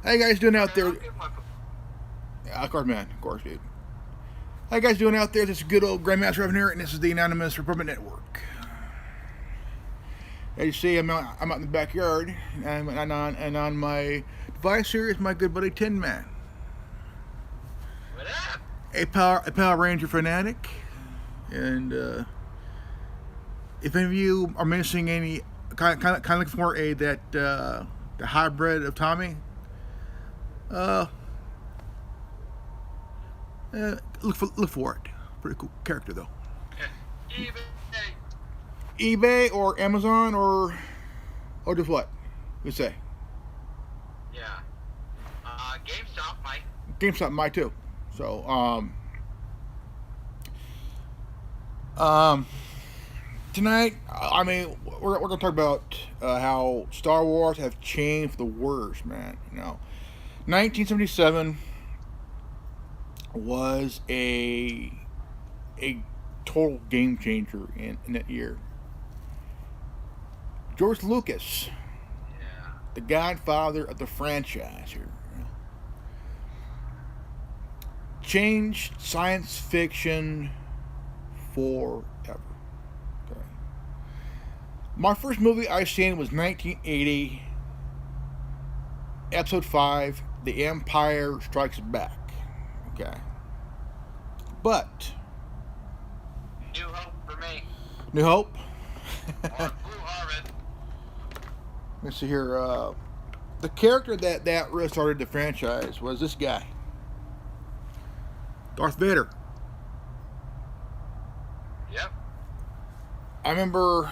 How you guys doing out Okay, there? I'll give my. Yeah, of course, man. Of course, dude. How you guys doing out there? This is good old Grandmaster Revan here, and this is the Anonymous Republic Network. As you see, I'm out in the backyard, and on my device here is my good buddy Tin Man, What up? a Power Ranger fanatic, and if any of you are missing any kind of looking for the hybrid of Tommy, uh, look for it. Pretty cool character though. eBay. eBay or Amazon or just what? You say Yeah. GameStop, Mike. GameStop might too. So um tonight, I mean, we're gonna talk about how Star Wars have changed for the worse, man. 1977 was a total game changer in that year. George Lucas, Yeah. the godfather of the franchise here, changed science fiction forever. Okay. My first movie I seen was 1980, Episode 5, The Empire Strikes Back. Okay. But, New Hope for me. New Hope. Or Blue Harvest. Let's see here. The character that really started the franchise was this guy, Darth Vader. Yep. I remember,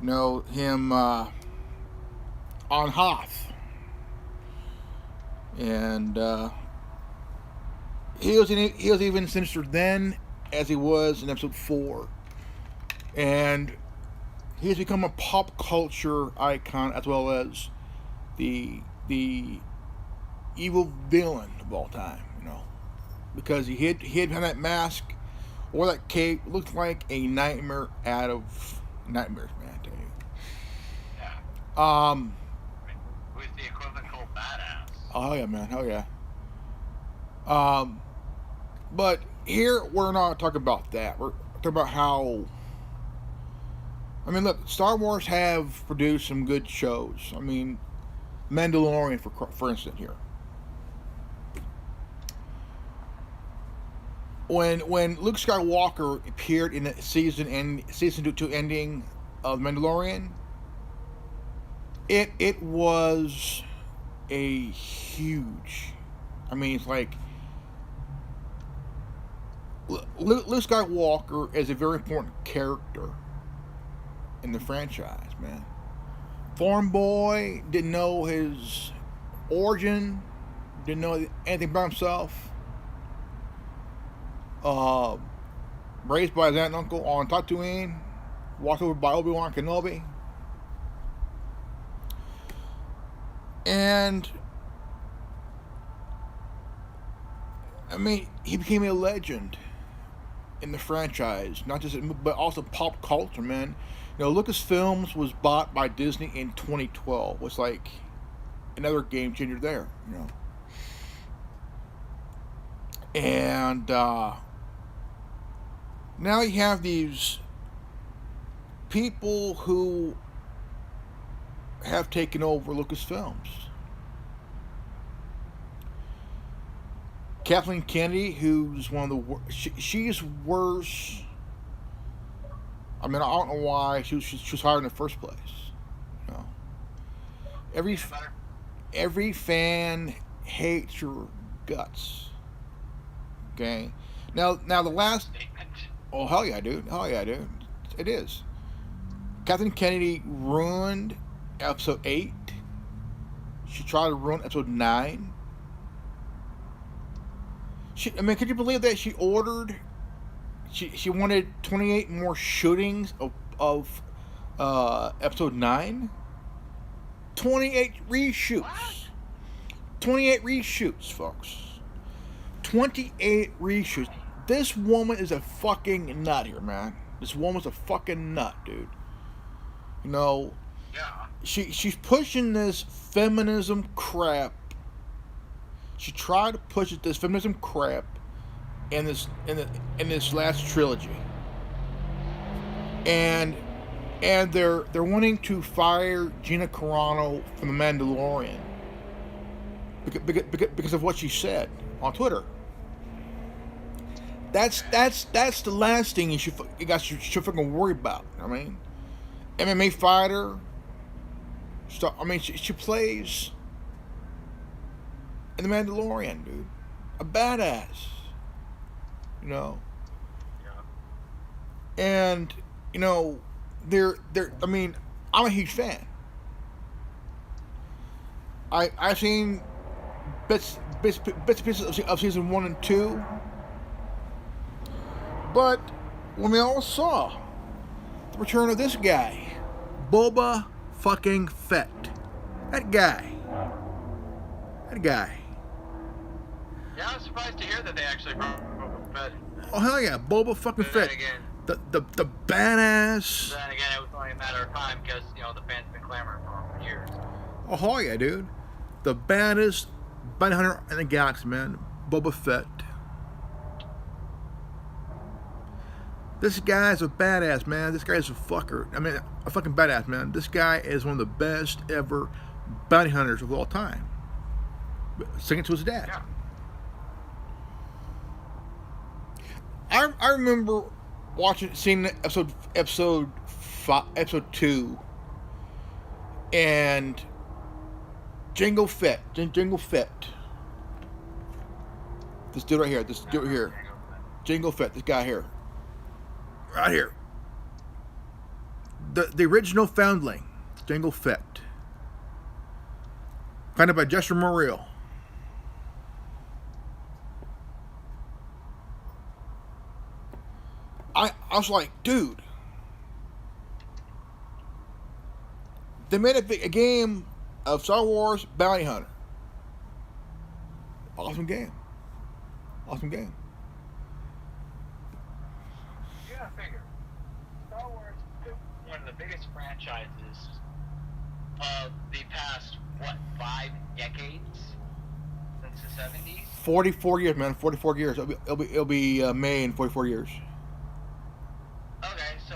him on Hoth, and he was even sinister then as he was in Episode 4, and he has become a pop culture icon as well as the evil villain of all time. Because he had that mask or that cape looked like a nightmare out of nightmares, man. I tell you. Yeah. Who's the equivalent called badass? Oh yeah, man. Oh yeah. But here we're not talking about that. We're talking about how. I mean, look, Star Wars have produced some good shows. I mean, Mandalorian, for instance, here. When Luke Skywalker appeared in the season 2 ending of Mandalorian, it was a huge. I mean, it's like Luke Skywalker is a very important character in the franchise, man. Farm boy, didn't know his origin, didn't know anything about himself. Raised by his aunt and uncle on Tatooine, walked over by Obi-Wan Kenobi, and I mean, he became a legend in the franchise, not just but also pop culture, man. Lucasfilms was bought by Disney in 2012. Was like another game changer there, and now you have these people who have taken over Lucasfilms. Kathleen Kennedy, who's one of the she's worse. I mean, I don't know why she was hired in the first place. You know, every every fan hates her guts. Okay, now the last. Statement. Oh hell yeah, dude! Hell yeah, dude! It is. Kathleen Kennedy ruined episode 8. She tried to ruin episode 9. I mean, could you believe that she ordered? She wanted 28 more shootings of episode 9. 28 reshoots. What? 28 reshoots, folks. 28 reshoots. This woman is a fucking nut here, man. This woman's a fucking nut, dude. You know, Yeah. she's pushing this feminism crap. She tried to push this feminism crap in this last trilogy, and they're wanting to fire Gina Carano from The Mandalorian because of what she said on Twitter. That's the last thing you should fucking worry about. I mean, MMA fighter. She plays in The Mandalorian, dude. A badass. You know. Yeah. And you know, I mean, I'm a huge fan. I've seen bits and pieces of season 1 and 2. But when we all saw the return of this guy, Boba fucking Fett. That guy. Yeah, I was surprised to hear that they actually brought Boba Fett. Oh hell yeah, Boba fucking Fett. Again, the badass. then again, it was only a matter of time because the fans have been clamoring for him for years. Oh hell yeah, dude. The baddest bounty hunter in the galaxy, man. Boba Fett. This guy's a badass, man. This guy's a fucker. I mean, a fucking badass, man. This guy is one of the best ever bounty hunters of all time. Second to his dad. Yeah. I remember seeing episode 2, and Jango Fett. This dude right here. Jango Fett. This guy here. Right here. The original foundling, Jango Fett. Founded by Jester Muriel. I was like, dude. They made a game of Star Wars Bounty Hunter. Awesome game. Yeah, I figure. Star Wars is one of the biggest franchises of the past, 5 decades? Since the 70s? 44 years, man. 44 years. It'll be May in 44 years. Okay, so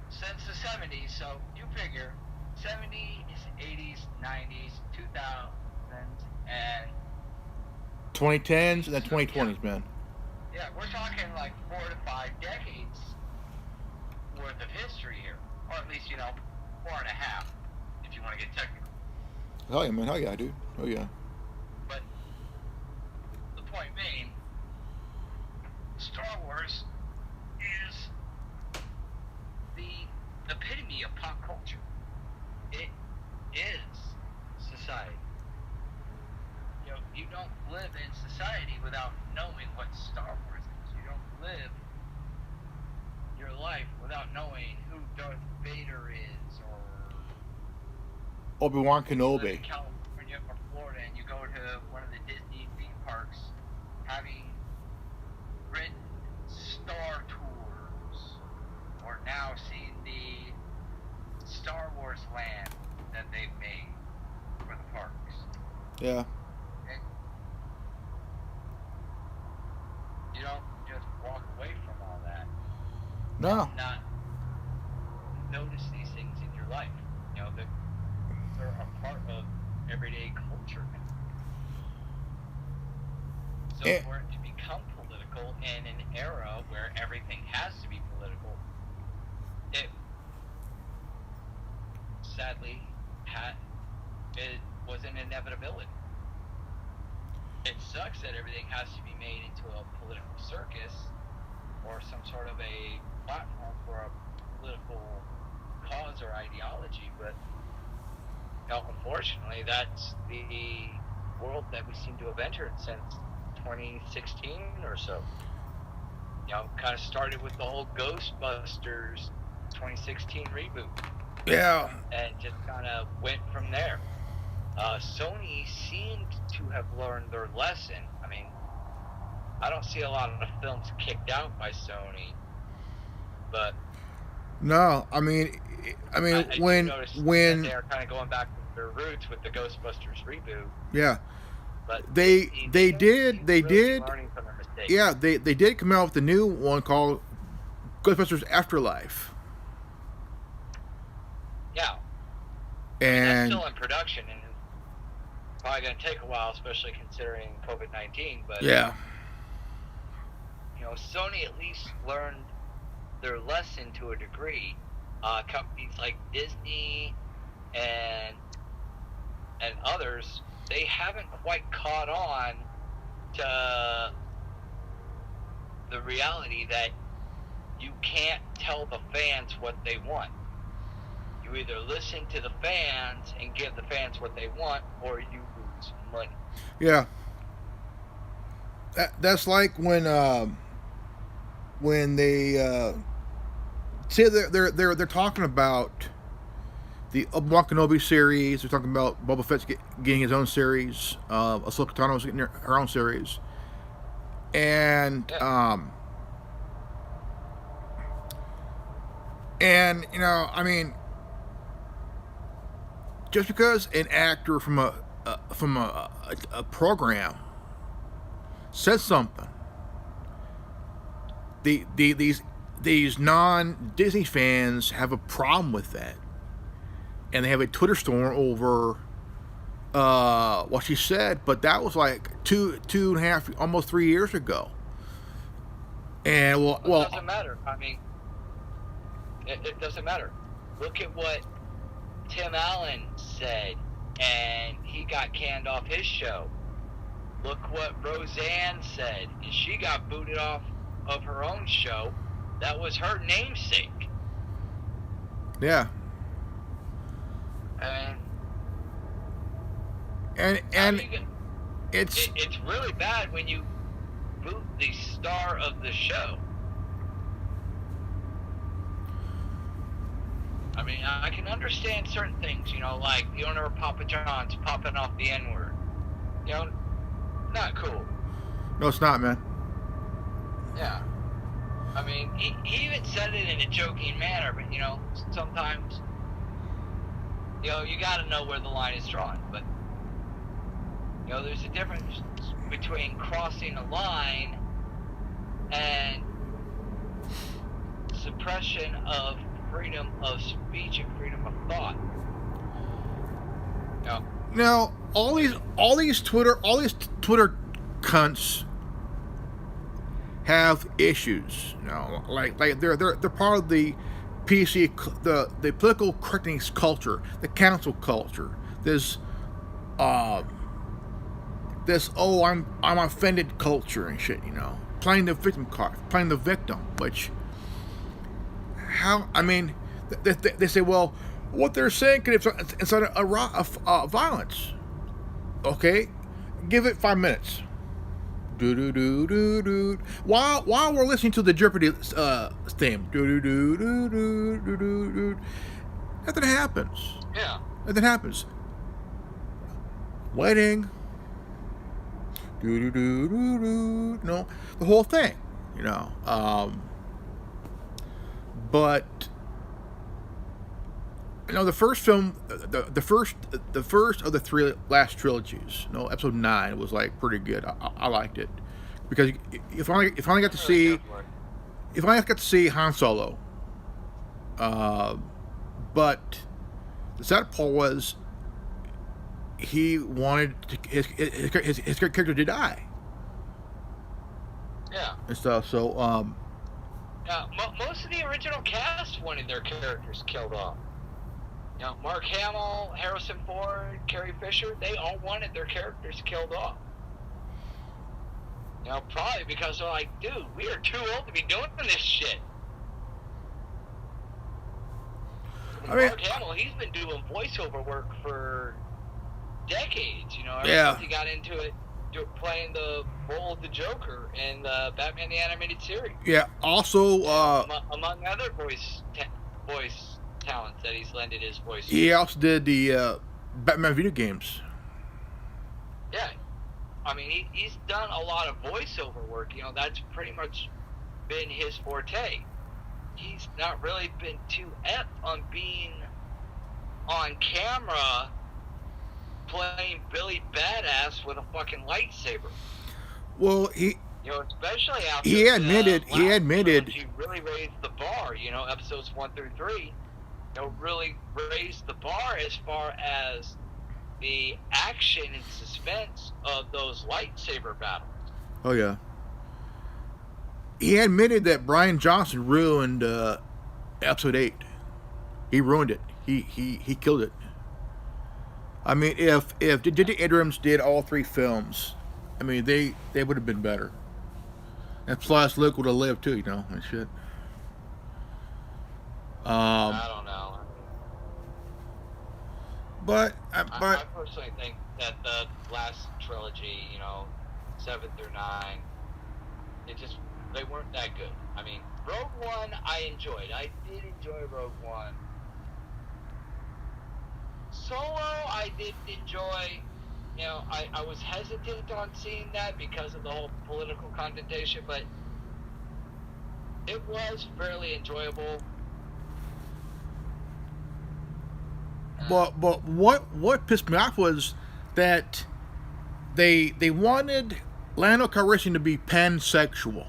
since the 70s, so you figure 70s, 80s, 90s, 2000s, and 2010s and then 2020s, man. yeah, we're talking like 4 to 5 decades worth of history here, or at least 4.5, if you want to get technical. Hell yeah, man. Hell yeah, dude. Oh yeah. But the point being, Star Wars is the epitome of pop culture. It is society. You don't live in society without knowing what Star Wars is. You don't live your life without knowing who Darth Vader is, or Obi-Wan you live Kenobi. in California or Florida and you go to one of the Disney theme parks having ridden Star Tours, or now seeing the Star Wars land that they've made for the parks. Yeah. And you don't just walk away from all that. No. Not notice these things in your life. They're a part of everyday culture now. So for it to become political in an era where everything has to be political, it sadly it was an inevitability. It sucks that everything has to be made into a political circus or some sort of a platform for a political cause or ideology, but unfortunately that's the world that we seem to have entered since 2016 or so. Kind of started with the whole Ghostbusters 2016 reboot. Yeah. And just kind of went from there. Sony seemed to have learned their lesson. I mean, I don't see a lot of films kicked out by Sony, but No, I mean, I mean, I do when notice that when they are kind of going back to their roots with the Ghostbusters reboot, yeah, but they they they don't seem did to they really be did learning from their mistakes. yeah they did come out with a new one called Ghostbusters Afterlife, Yeah, I mean that's and still in production and probably going to take a while, especially considering COVID-19. But yeah, Sony at least learned their lesson to a degree. Companies like Disney and others, they haven't quite caught on to the reality that you can't tell the fans what they want. You either listen to the fans and give the fans what they want, or you lose money. yeah. That's like when they say they're talking about the Obi-Wan Kenobi series. They're talking about Boba Fett's getting his own series. Ahsoka Tano's getting her own series, and Yeah. I mean, just because an actor from a program says something, these non Disney fans have a problem with that, and they have a Twitter storm over what she said. But that was like two and a half, almost 3 years ago. And It doesn't matter. I mean, it doesn't matter. Look at what Tim Allen said, and he got canned off his show. Look what Roseanne said, and she got booted off of her own show. That was her namesake. yeah, and it's really bad when you boot the star of the show. I mean, I can understand certain things, like the owner of Papa John's popping off the N-word. Not cool. no, it's not, man. Yeah. I mean, he even said it in a joking manner, but, sometimes, you gotta know where the line is drawn. But, there's a difference between crossing a line and suppression of freedom of speech and freedom of thought. Now, all these Twitter cunts have issues. Like they're part of the PC, the political correctness culture, the cancel culture. This I'm offended culture and shit. Playing the victim card, playing the victim. Which I mean, they say, well, what they're saying could incite a violence. Okay, give it 5 minutes. Do do do do do. While we're listening to the Jeopardy theme, do do do do do do do. Nothing happens. Yeah. Nothing happens. Waiting. Do do do do do. No, the whole thing. But the first film, the first of the three last trilogies, episode 9 was like pretty good. I liked it because you finally got to see Han Solo. But the sad part was he wanted his character to die. Yeah. And stuff. So most of the original cast wanted their characters killed off. Mark Hamill, Harrison Ford, Carrie Fisher, they all wanted their characters killed off. Probably because they're like, dude, we are too old to be doing this shit. Mark Hamill, he's been doing voiceover work for decades, ever since he got into it, playing the role of the Joker in the Batman the Animated Series. Yeah, also among other voice talents that he's lended his voice to. He also did the Batman video games. Yeah. I mean, he's done a lot of voiceover work. That's pretty much been his forte. he's not really been too apt on being on camera playing Billy Badass with a fucking lightsaber. Well, Especially after he admitted he really raised the bar. Episodes 1 through 3, really raised the bar as far as the action and suspense of those lightsaber battles. Oh yeah. He admitted that Bryan Johnson ruined episode 8. He ruined it. He killed it. I mean, if J.J. Abrams did all 3 films, I mean they would have been better. And plus, Luke would have lived too, and shit. I don't know. But I personally think that the last trilogy, 7 through 9, they weren't that good. I mean, Rogue One I enjoyed. I did enjoy Rogue One. Solo I did enjoy. I was hesitant on seeing that because of the whole political connotation, but it was fairly enjoyable. But what pissed me off was that they wanted Lando Calrissian to be pansexual.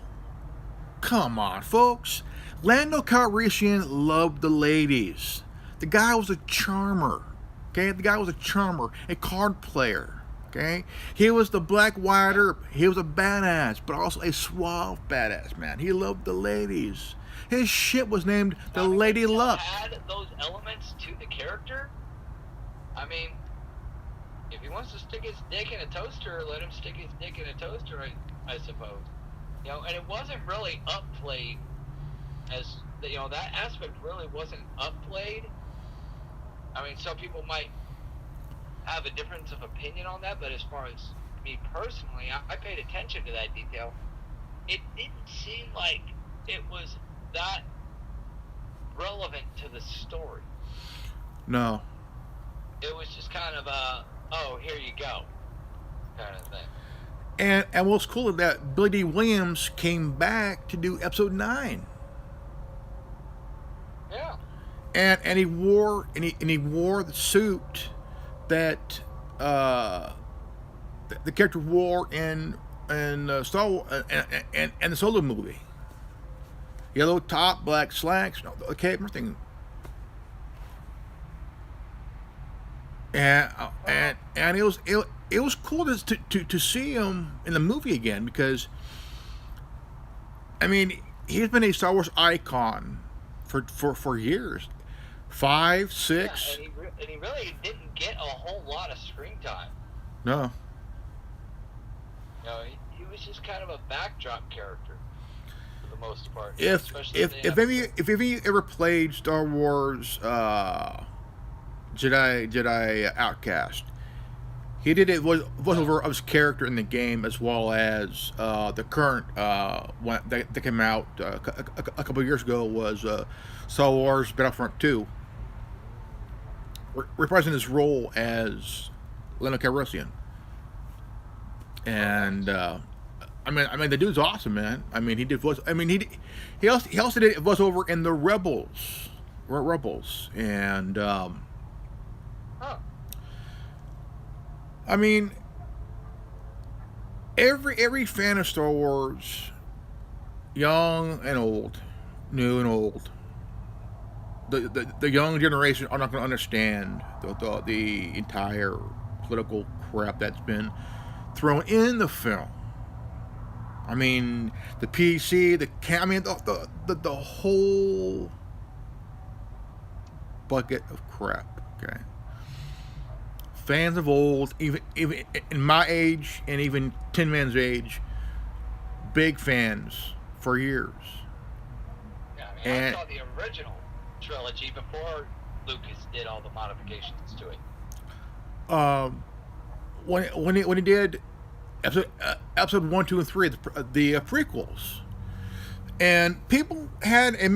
Come on, folks. Lando Calrissian loved the ladies. The guy was a charmer. Okay, the guy was a charmer, a card player. Okay, he was the Black Wider. He was a badass, but also a suave badass, man. He loved the ladies. His shit was named the Lady Luck. Add those elements to the character. I mean, if he wants to stick his dick in a toaster, let him stick his dick in a toaster, I suppose. And it wasn't really upplayed as that aspect really wasn't upplayed. I mean, some people might have a difference of opinion on that, but as far as me personally, I paid attention to that detail. It didn't seem like it was that relevant to the story. No. It was just kind of here you go kind of thing. And what's cool is that Billy D. Williams came back to do episode 9. Yeah. And he wore the suit that the character wore in Star Wars and the Solo movie. Yellow top, black slacks, okay, everything. And it was cool to see him in the movie again, because I mean he's been a Star Wars icon for years. 5, 6. Yeah, and he really didn't get a whole lot of screen time. No. He was just kind of a backdrop character for the most part. If any you ever played Star Wars Jedi Outcast, he did it voiceover of his character in the game, as well as the current one that came out a couple of years ago was Star Wars Battlefront 2, reprising his role as Lando Calrissian. And I mean the dude's awesome, man. I mean he did voice. I mean he also did voiceover in the Rebels, and I mean every fan of Star Wars, young and old, new and old, the young generation are not going to understand the entire political crap that's been thrown in the film. I mean, the PC, the whole bucket of crap. Okay, fans of old, even in my age and even Tin Man's age, big fans for years. Yeah, I mean, I saw the original trilogy before Lucas did all the modifications to it. When he did episode 1, 2, and 3, the prequels, and people had a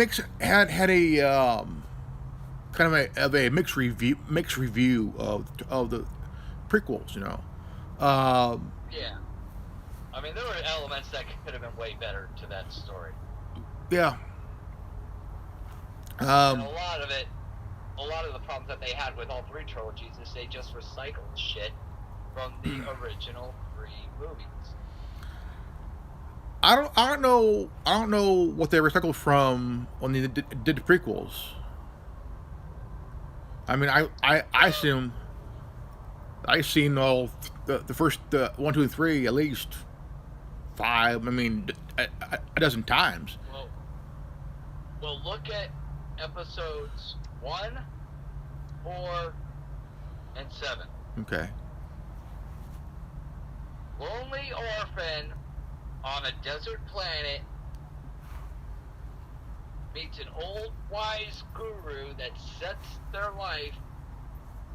kind of a mixed review of the prequels, Yeah, I mean there were elements that could have been way better to that story. Yeah. And Um, a lot of the problems that they had with all three trilogies is they just recycled shit from the original three movies. I don't know what they recycled from when they did the prequels. I mean, I assume I've seen all the first 1, 2, and 3 at least 5. I mean, a dozen times. Well, look at episodes 1, 4, and 7. Okay. Lonely orphan on a desert planet meets an old wise guru that sets their life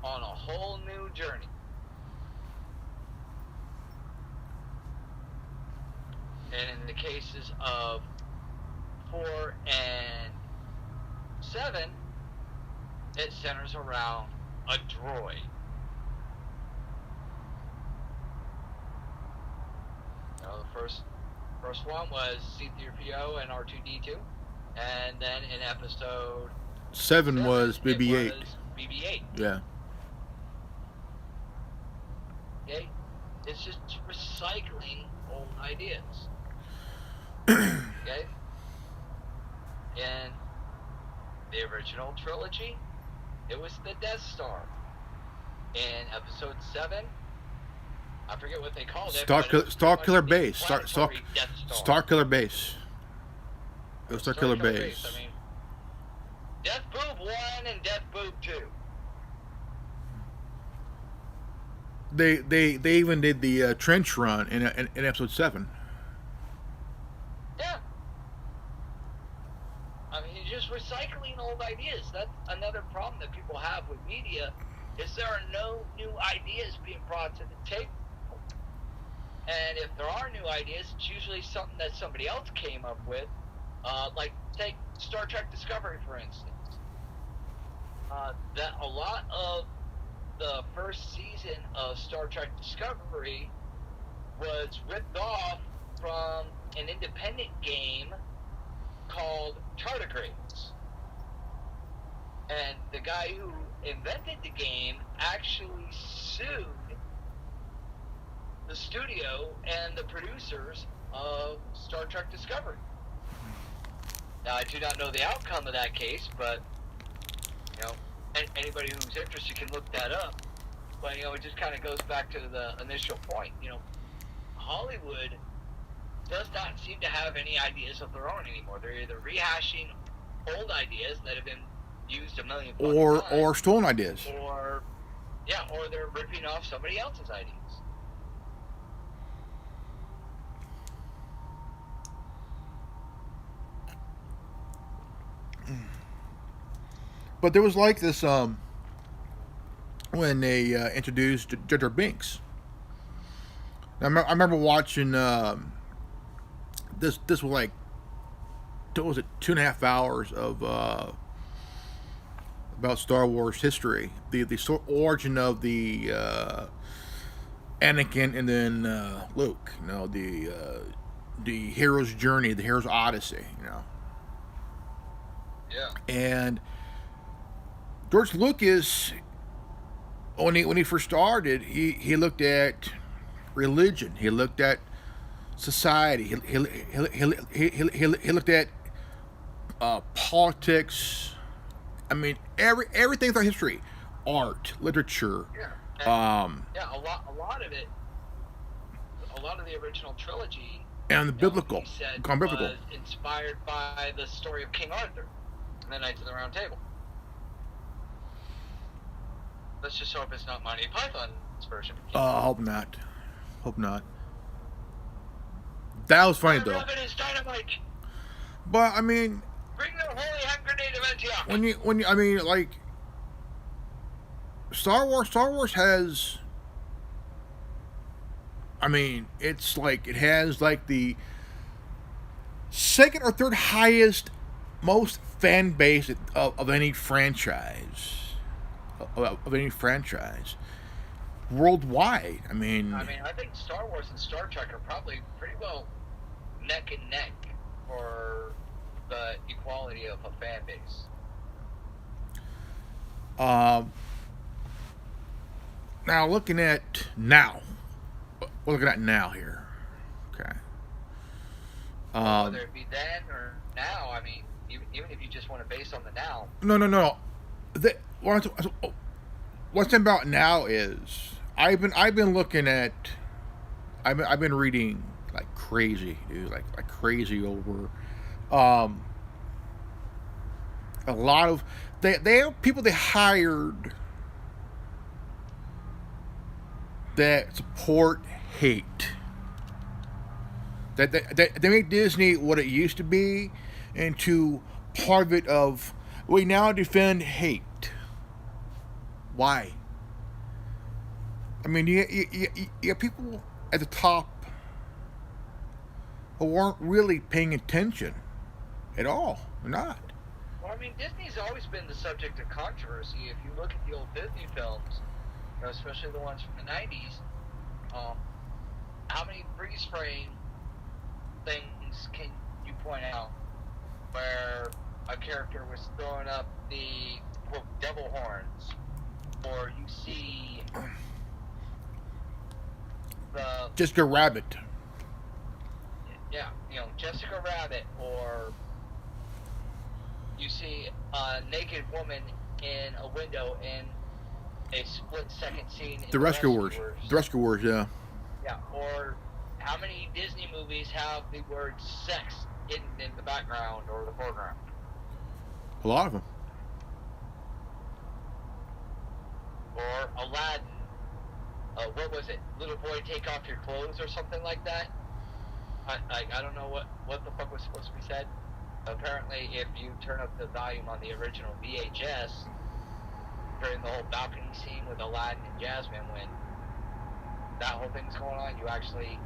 on a whole new journey. And in the cases of 4 and 7, it centers around a droid. The first one was C-3PO and R2-D2, and then in episode 7 was BB-8. it was BB-8. Yeah. Okay, it's just recycling old ideas. Okay, in the original trilogy, it was the Death Star. In episode 7, I forget what they called it. Star Killer Base. Star Killer Base. It was Star Killer Base. I mean, Death Boob 1 and Death Boob 2. They even did the trench run in episode 7. Yeah. I mean, you're just recycling old ideas. That's another problem that people have with media, is there are no new ideas being brought to the table. And if there are new ideas, it's usually something that somebody else came up with. Like, take Star Trek Discovery, for instance. That a lot of the first season of Star Trek Discovery was ripped off from an independent game called Tardigrades. And the guy who invented the game actually sued the studio and the producers of Star Trek Discovery. Now, I do not know the outcome of that case, but, you know, anybody who's interested can look that up. But, you know, it just kind of goes back to the initial point. You know, Hollywood does not seem to have any ideas of their own anymore. They're either rehashing old ideas that have been used a million times, or stolen ideas. Or they're ripping off somebody else's ideas. But there was like this when they introduced Jar Jar Binks. I remember watching this was like, what was it, 2.5 hours of about Star Wars history, the origin of the Anakin and then Luke, you know, the hero's journey, the hero's odyssey, you know. Yeah. And George Lucas, when he first started, he looked at religion, he looked at society, he looked at politics. I mean, everything through history, art, literature. Yeah. A lot of the original trilogy and the biblical, he said, biblical, was inspired by the story of King Arthur and the Knights of the Round Table. Let's just hope it's not Monty Python's version. Hope not. Hope not. That was funny though. But I mean, bring the holy hand grenade of Antioch. When you, I mean, like, Star Wars has. I mean, it's like it has like the second or third highest, most fan base of any franchise. Of any franchise worldwide. I mean, I think Star Wars and Star Trek are probably pretty well neck and neck for the equality of a fan base. Um, Now looking at now, we're looking at now here. Okay. Whether it be then or now, I mean, even if you just want to base on the now. No. What's about now is I've been looking at I've been reading like crazy, dude, like crazy over a lot of they have people they hired that support hate. That they make Disney what it used to be into part of it of we now defend hate. Why? I mean, you have people at the top who weren't really paying attention at all. They're not. Well, I mean, Disney's always been the subject of controversy. If you look at the old Disney films, you know, especially the ones from the 90s, how many freeze frame things can you point out where a character was throwing up the quote devil horns, or you see the Jessica Rabbit. yeah, you know, Jessica Rabbit, or you see a naked woman in a window in a split-second scene in The Rescuers. The Rescuers, yeah. Yeah, or how many Disney movies have the word sex hidden in the background or the foreground? A lot of them. Or Aladdin. What was it? Little boy, take off your clothes or something like that? I don't know what the fuck was supposed to be said. Apparently, if you turn up the volume on the original VHS, during the whole balcony scene with Aladdin and Jasmine, when that whole thing's going on, you actually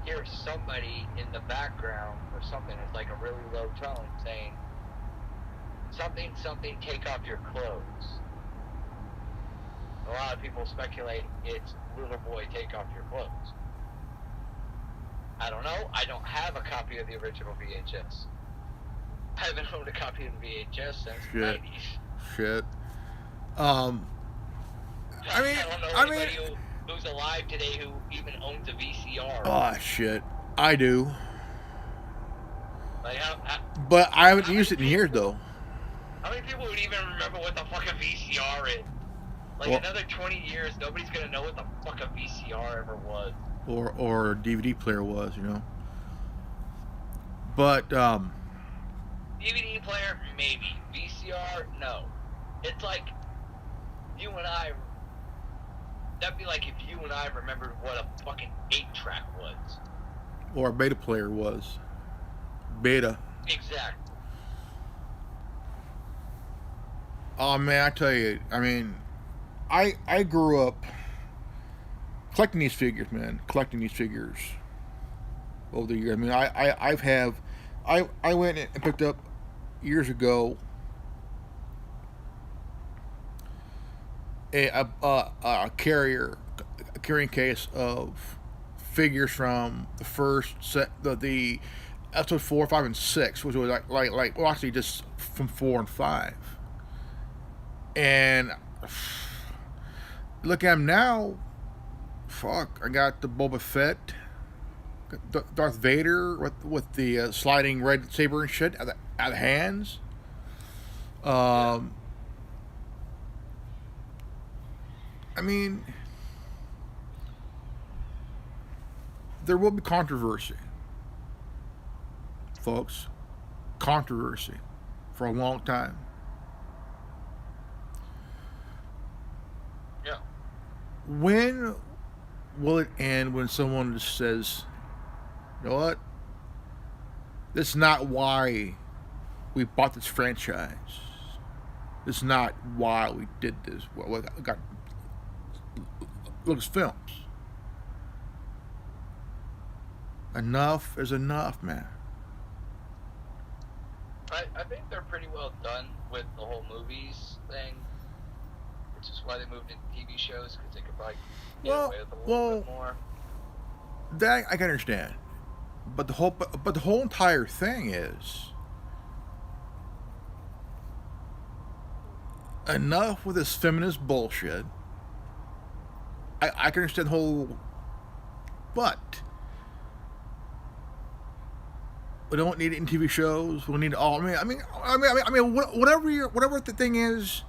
hear somebody in the background or something. It's like a really low tone saying, something, take off your clothes. A lot of people speculate it's little boy, take off your clothes. I don't know. I don't have a copy of the original VHS. I haven't owned a copy of the VHS since the 90s. Shit. I don't know anybody who's alive today who even owns a VCR. Oh, shit. I do. Like, but I haven't used it in years, though. How many people would even remember what the fuck a VCR is? Like, another 20 years, nobody's gonna know what the fuck a VCR ever was. Or a DVD player was, you know. But, DVD player, maybe. VCR, no. It's like, you and I... That'd be like if you and I remembered what a fucking 8-track was. Or a beta player was. Beta. Exactly. Oh, man, I tell you, I mean... I grew up collecting these figures, man. Collecting these figures over the years. I mean, I went and picked up years ago a carrying case of figures from the first set, the episode 4, 5, and 6, which was like well, actually just from 4 and 5, and. Look at him now. Fuck, I got the Boba Fett, Darth Vader with the sliding red saber and shit out of hands. I mean, there will be controversy, folks. Controversy for a long time. When will it end when someone just says, you know what? This is not why we bought this franchise. This is not why we did this. Well, we got Lucasfilms. Enough is enough, man. I think they're pretty well done with the whole movies thing. Which is why they moved into TV shows, because they could probably get away with a little bit more. That I can understand, but the whole entire thing is, enough with this feminist bullshit. I can understand the whole, but we don't need it in TV shows. We need all. Whatever the thing is,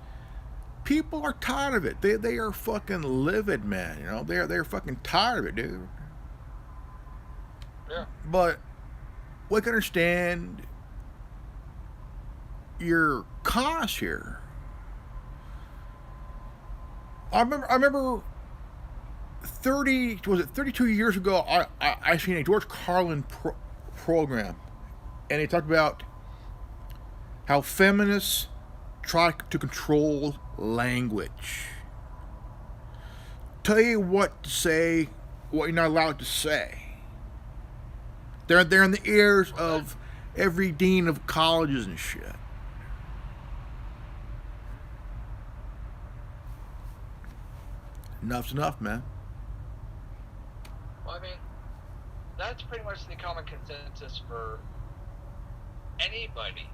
people are tired of it. They are fucking livid, man. You know, they're fucking tired of it, dude. Yeah. But we can understand your cause here. I remember 32 years ago, I seen a George Carlin program, and he talked about how feminists try to control language, tell you what to say, what you're not allowed to say. They're in the ears of every dean of colleges and shit. Enough's enough, man. Well, I mean, that's pretty much the common consensus for anybody.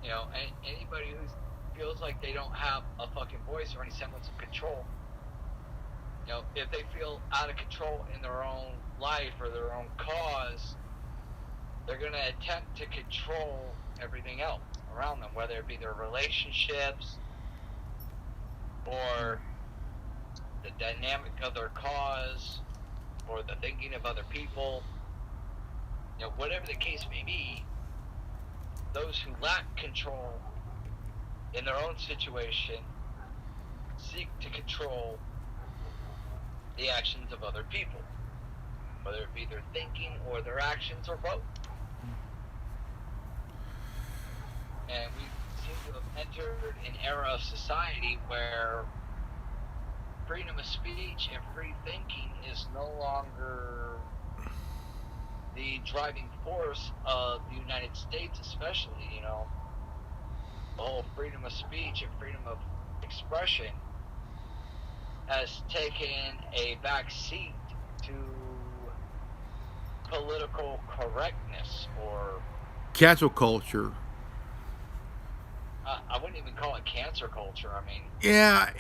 You know, anybody who feels like they don't have a fucking voice or any semblance of control. You know, if they feel out of control in their own life or their own cause, they're going to attempt to control everything else around them, whether it be their relationships or the dynamic of their cause or the thinking of other people. You know, whatever the case may be, those who lack control in their own situation seek to control the actions of other people, whether it be their thinking or their actions or both. And we seem to have entered an era of society where freedom of speech and free thinking is no longer the driving force of the United States, especially. You know, the whole freedom of speech and freedom of expression has taken a back seat to political correctness or Cancel culture. I wouldn't even call it cancer culture. I mean, Yeah,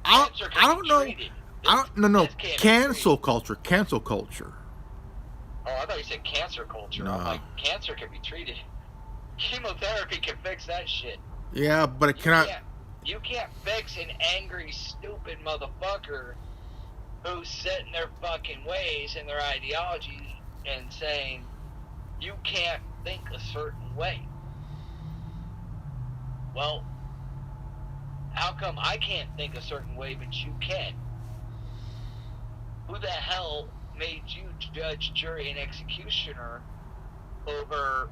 cancer can I don't be know. treated. No. This can't be Cancel treated. culture. Cancel culture. Oh, I thought you said cancer culture. No. I'm like, cancer can be treated. Chemotherapy can fix that shit. Yeah, but it cannot. You can't fix an angry, stupid motherfucker who's set in their fucking ways and their ideology and saying, you can't think a certain way. Well, how come I can't think a certain way, but you can? Who the hell made you judge, jury, and executioner over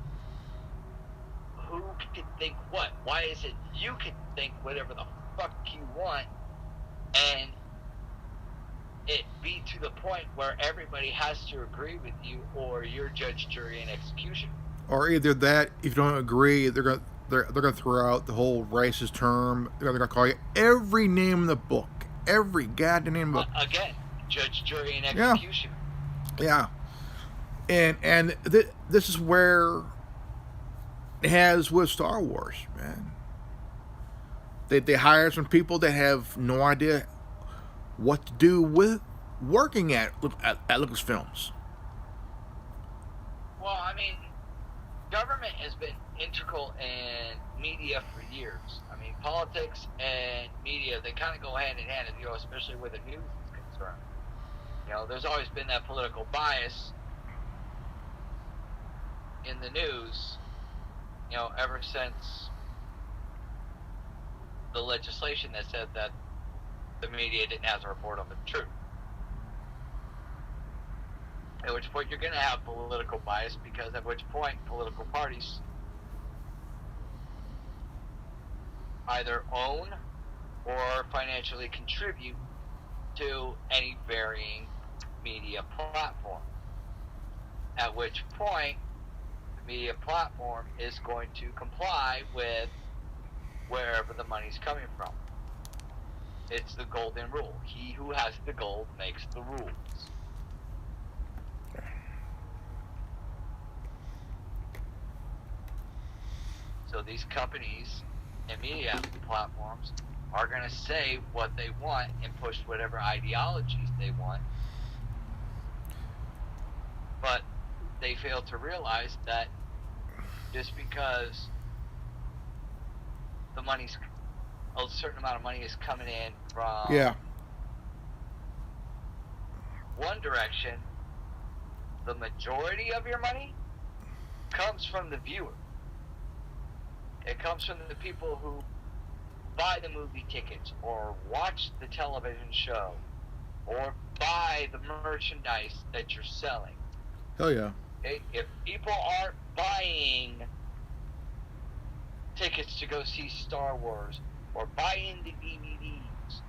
who can think what? Why is it you can think whatever the fuck you want and it be to the point where everybody has to agree with you or you're judge, jury, and executioner? Or either that, if you don't agree, they're gonna throw out the whole racist term. They're gonna call you every name in the book, every goddamn name in the book. Again, judge, jury, and executioner. Yeah, and this is where it has with Star Wars, man. They hire some people that have no idea what to do with working at Lucasfilms. Well, I mean, government has been integral in media for years. I mean, politics and media, they kind of go hand in hand, you know, especially where the news is concerned. You know, there's always been that political bias in the news, you know, ever since the legislation that said that the media didn't have to report on the truth. At which point you're going to have political bias, because at which point political parties either own or financially contribute to any varying media platform. At which point the media platform is going to comply with wherever the money's coming from. It's the golden rule. He who has the gold makes the rules. So these companies and media platforms are going to say what they want and push whatever ideologies they want. But they fail to realize that just because a certain amount of money is coming in from one direction, the majority of your money comes from the viewer. It comes from the people who buy the movie tickets or watch the television show or buy the merchandise that you're selling. Hell yeah. Okay? If people aren't buying tickets to go see Star Wars or buying the DVDs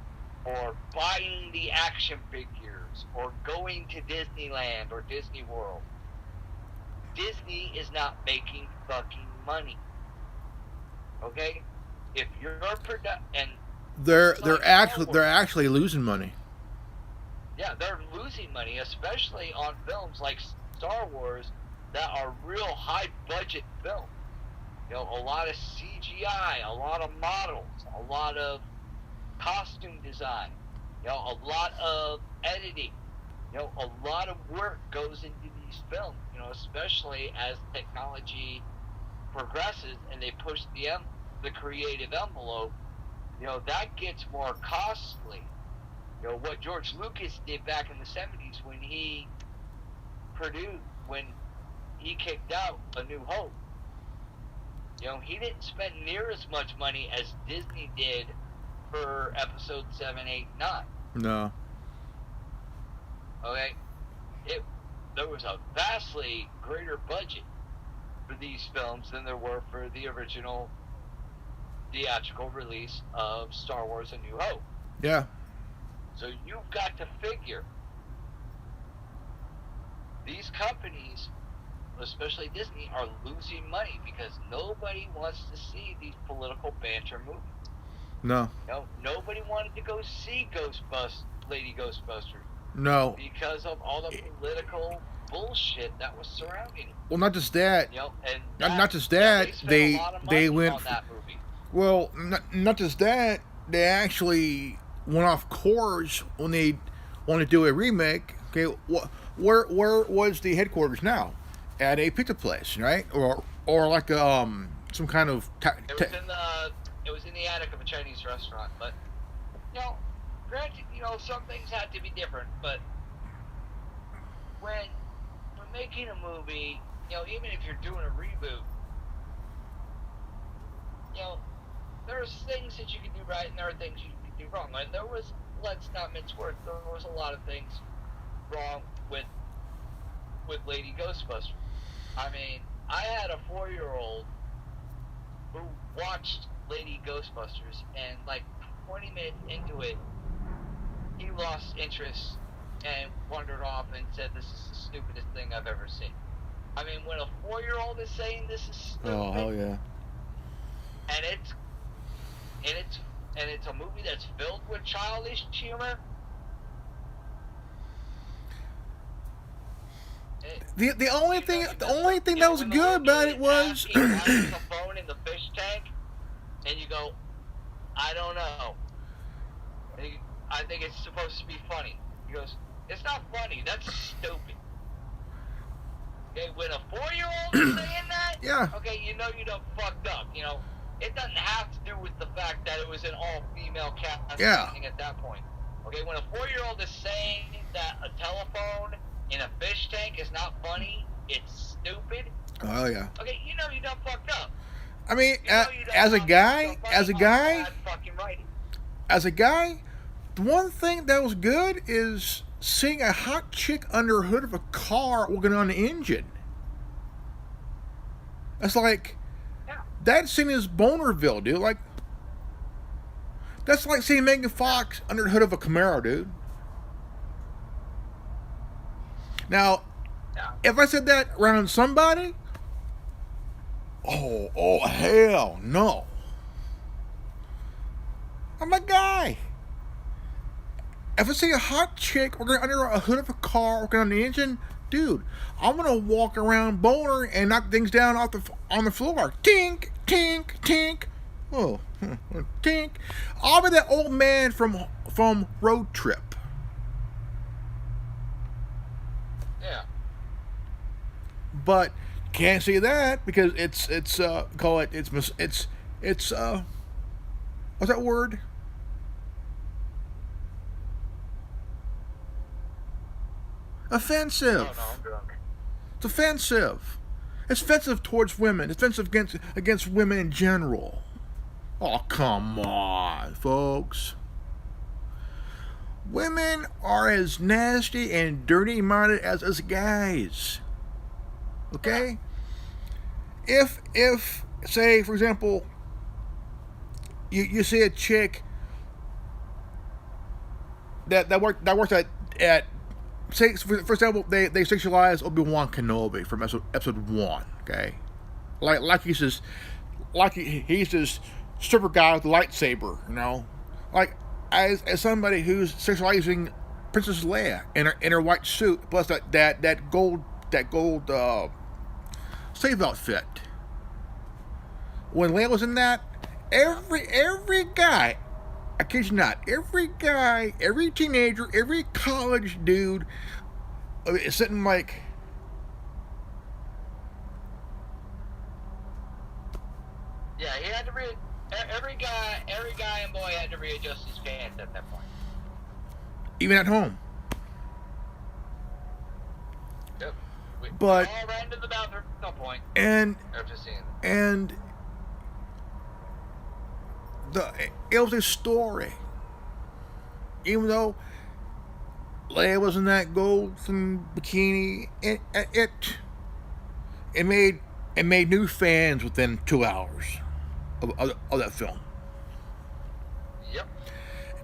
or buying the action figures or going to Disneyland or Disney World, Disney is not making fucking money. Okay? If you're and they're actually losing money. Yeah, they're losing money, especially on films like Star Wars that are real high budget films. You know, a lot of CGI, a lot of models, a lot of costume design, you know, a lot of editing. You know, a lot of work goes into these films, you know, especially as technology progresses and they push the creative envelope, you know, that gets more costly. You know, what George Lucas did back in the 70s when he kicked out A New Hope. You know, he didn't spend near as much money as Disney did for episode 7, 8, 9. No. Okay? There was a vastly greater budget for these films than there were for the original theatrical release of Star Wars A New Hope. Yeah. So you've got to figure these companies, especially Disney, are losing money because nobody wants to see these political banter movies. No. No, nobody wanted to go see Lady Ghostbusters. No. Because of all the political bullshit that was surrounding it. Well, not just that. You know, and not just that. They went. On that movie. Well, not just that. They actually went off course when they wanted to do a remake. Okay, where was the headquarters now? At a pizza place, right? Or like some kind of. It was in the attic of a Chinese restaurant, but you know, granted, you know, some things had to be different, but when making a movie, you know, even if you're doing a reboot, you know, there's things that you can do right and there are things you can do wrong. And there was, let's not mince words, there was a lot of things wrong with Lady Ghostbusters. I mean, I had a 4-year-old who watched Lady Ghostbusters, and like 20 minutes into it, he lost interest and wandered off and said, "This is the stupidest thing I've ever seen." I mean, when a 4-year-old is saying this is stupid, oh hell yeah, and it's a movie that's filled with childish humor. The only thing that was good about it was the phone in the fish tank, and you go, I don't know. I think it's supposed to be funny. He goes, it's not funny. That's stupid. Okay, when a 4-year-old is saying that, yeah. Okay, you know you done fucked up. You know, it doesn't have to do with the fact that it was an all-female cast at that point. Okay, when a 4-year-old is saying that a telephone in a fish tank is not funny, it's stupid. Oh yeah. Okay, you know you done fucked up. I mean, as a guy, the one thing that was good is seeing a hot chick under a hood of a car working on the engine. That's like, that scene is Bonerville, dude. Like, that's like seeing Megan Fox under the hood of a Camaro, dude. Now, if I said that around somebody, oh hell no. I'm a guy. If I see a hot chick working under a hood of a car working on the engine, dude, I'm gonna walk around boner and knock things down on the floor. Tink, tink, tink. Oh. Tink. I'll be that old man from Road Trip. Yeah. But can't say that because it's call it it's what's that word? Offensive. Oh no, I'm drunk. It's offensive. It's offensive towards women. It's offensive against women in general. Oh, come on, folks. Women are as nasty and dirty-minded as us guys. Okay? If say, for example, you see a chick that works at say, for example, they sexualize Obi-Wan Kenobi from episode 1, okay? Like he's this stripper guy with a lightsaber, you know? Like, as somebody who's sexualizing Princess Leia in her white suit, plus that gold slave outfit. When Leia was in that, every guy, I kid you not, every guy, every teenager, every college dude is sitting like, Yeah, he had to every guy and boy had to readjust his pants at that point. even at home. Yep. We But all ran to the bathroom at some point and after seeing it. and it was a story. Even though Leia was in that golden bikini, it made new fans within 2 hours of that film. Yep.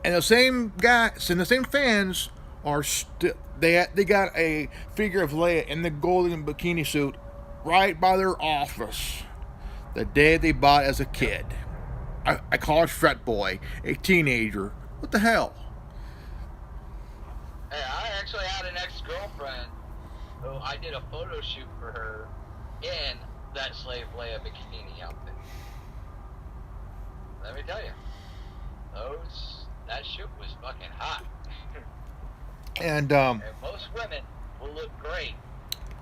And the same guys and the same fans are still they got a figure of Leia in the golden bikini suit right by their office the day they bought it as a kid. A college frat boy, a teenager. What the hell? Hey, I actually had an ex-girlfriend who I did a photo shoot for her in that slave Leia bikini outfit. Let me tell you, that shoot was fucking hot. And And most women will look great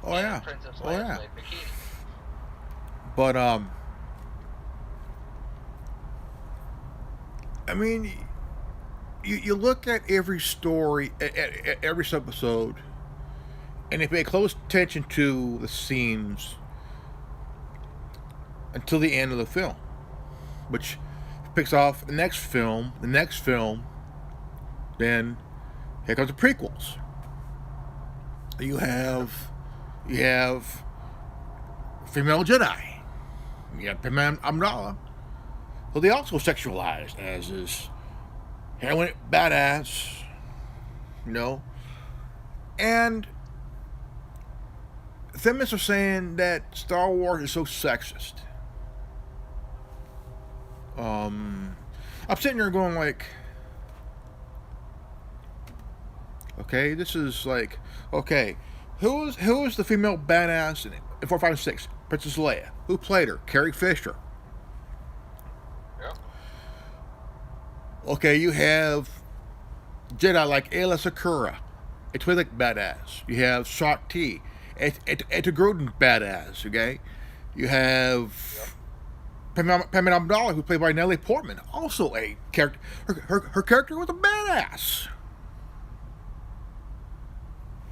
oh in yeah, a Princess oh Leia yeah. slave bikini. But I mean, you look at every story, at every episode, and if you pay close attention to the scenes until the end of the film, which picks off the next film, then here comes the prequels. You have female Jedi. You have Padme Amidala, who they also sexualized as this heroin badass, you know. And feminists are saying that Star Wars is so sexist. I'm sitting there going like, okay, this is like, okay, who is the female badass in 4, 5, and 6? Princess Leia. Who played her? Carrie Fisher. Yep. Okay, you have Jedi like Aayla Secura, a Twi'lek badass. You have Shaak Ti, a Groden badass. Okay, you have Padme Amidala, who played by Natalie Portman, also a character. Her character was a badass.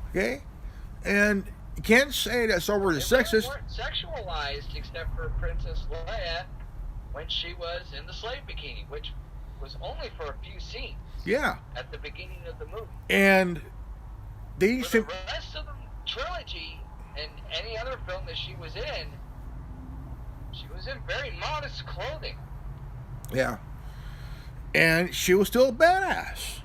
Okay, and you can't say that Star Wars is sexist. They weren't sexualized except for Princess Leia when she was in the slave bikini, which was only for a few scenes. Yeah, At the beginning of the movie. and these For the rest of the trilogy and any other film that she was in very modest clothing. yeah, and she was still a badass.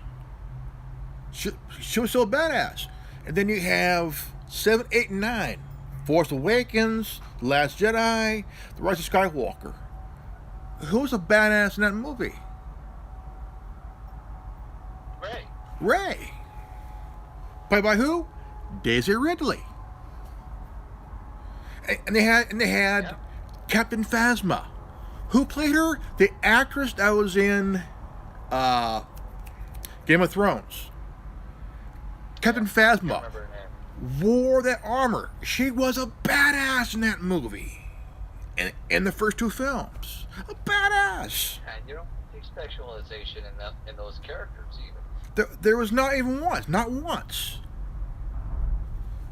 She was still a badass. And then you have 7, 8, and 9. Force Awakens, The Last Jedi, The Rise of Skywalker. Who's a badass in that movie? Right. Rey. Played by who? Daisy Ridley. And they had Yep. Captain Phasma, Who played her? The actress that was in Game of Thrones. Captain Can't Phasma remember her name. wore that armor. She was a badass in that movie. In the first two films. A badass. And you don't see sexualization in those characters either. There was not even once. Not once.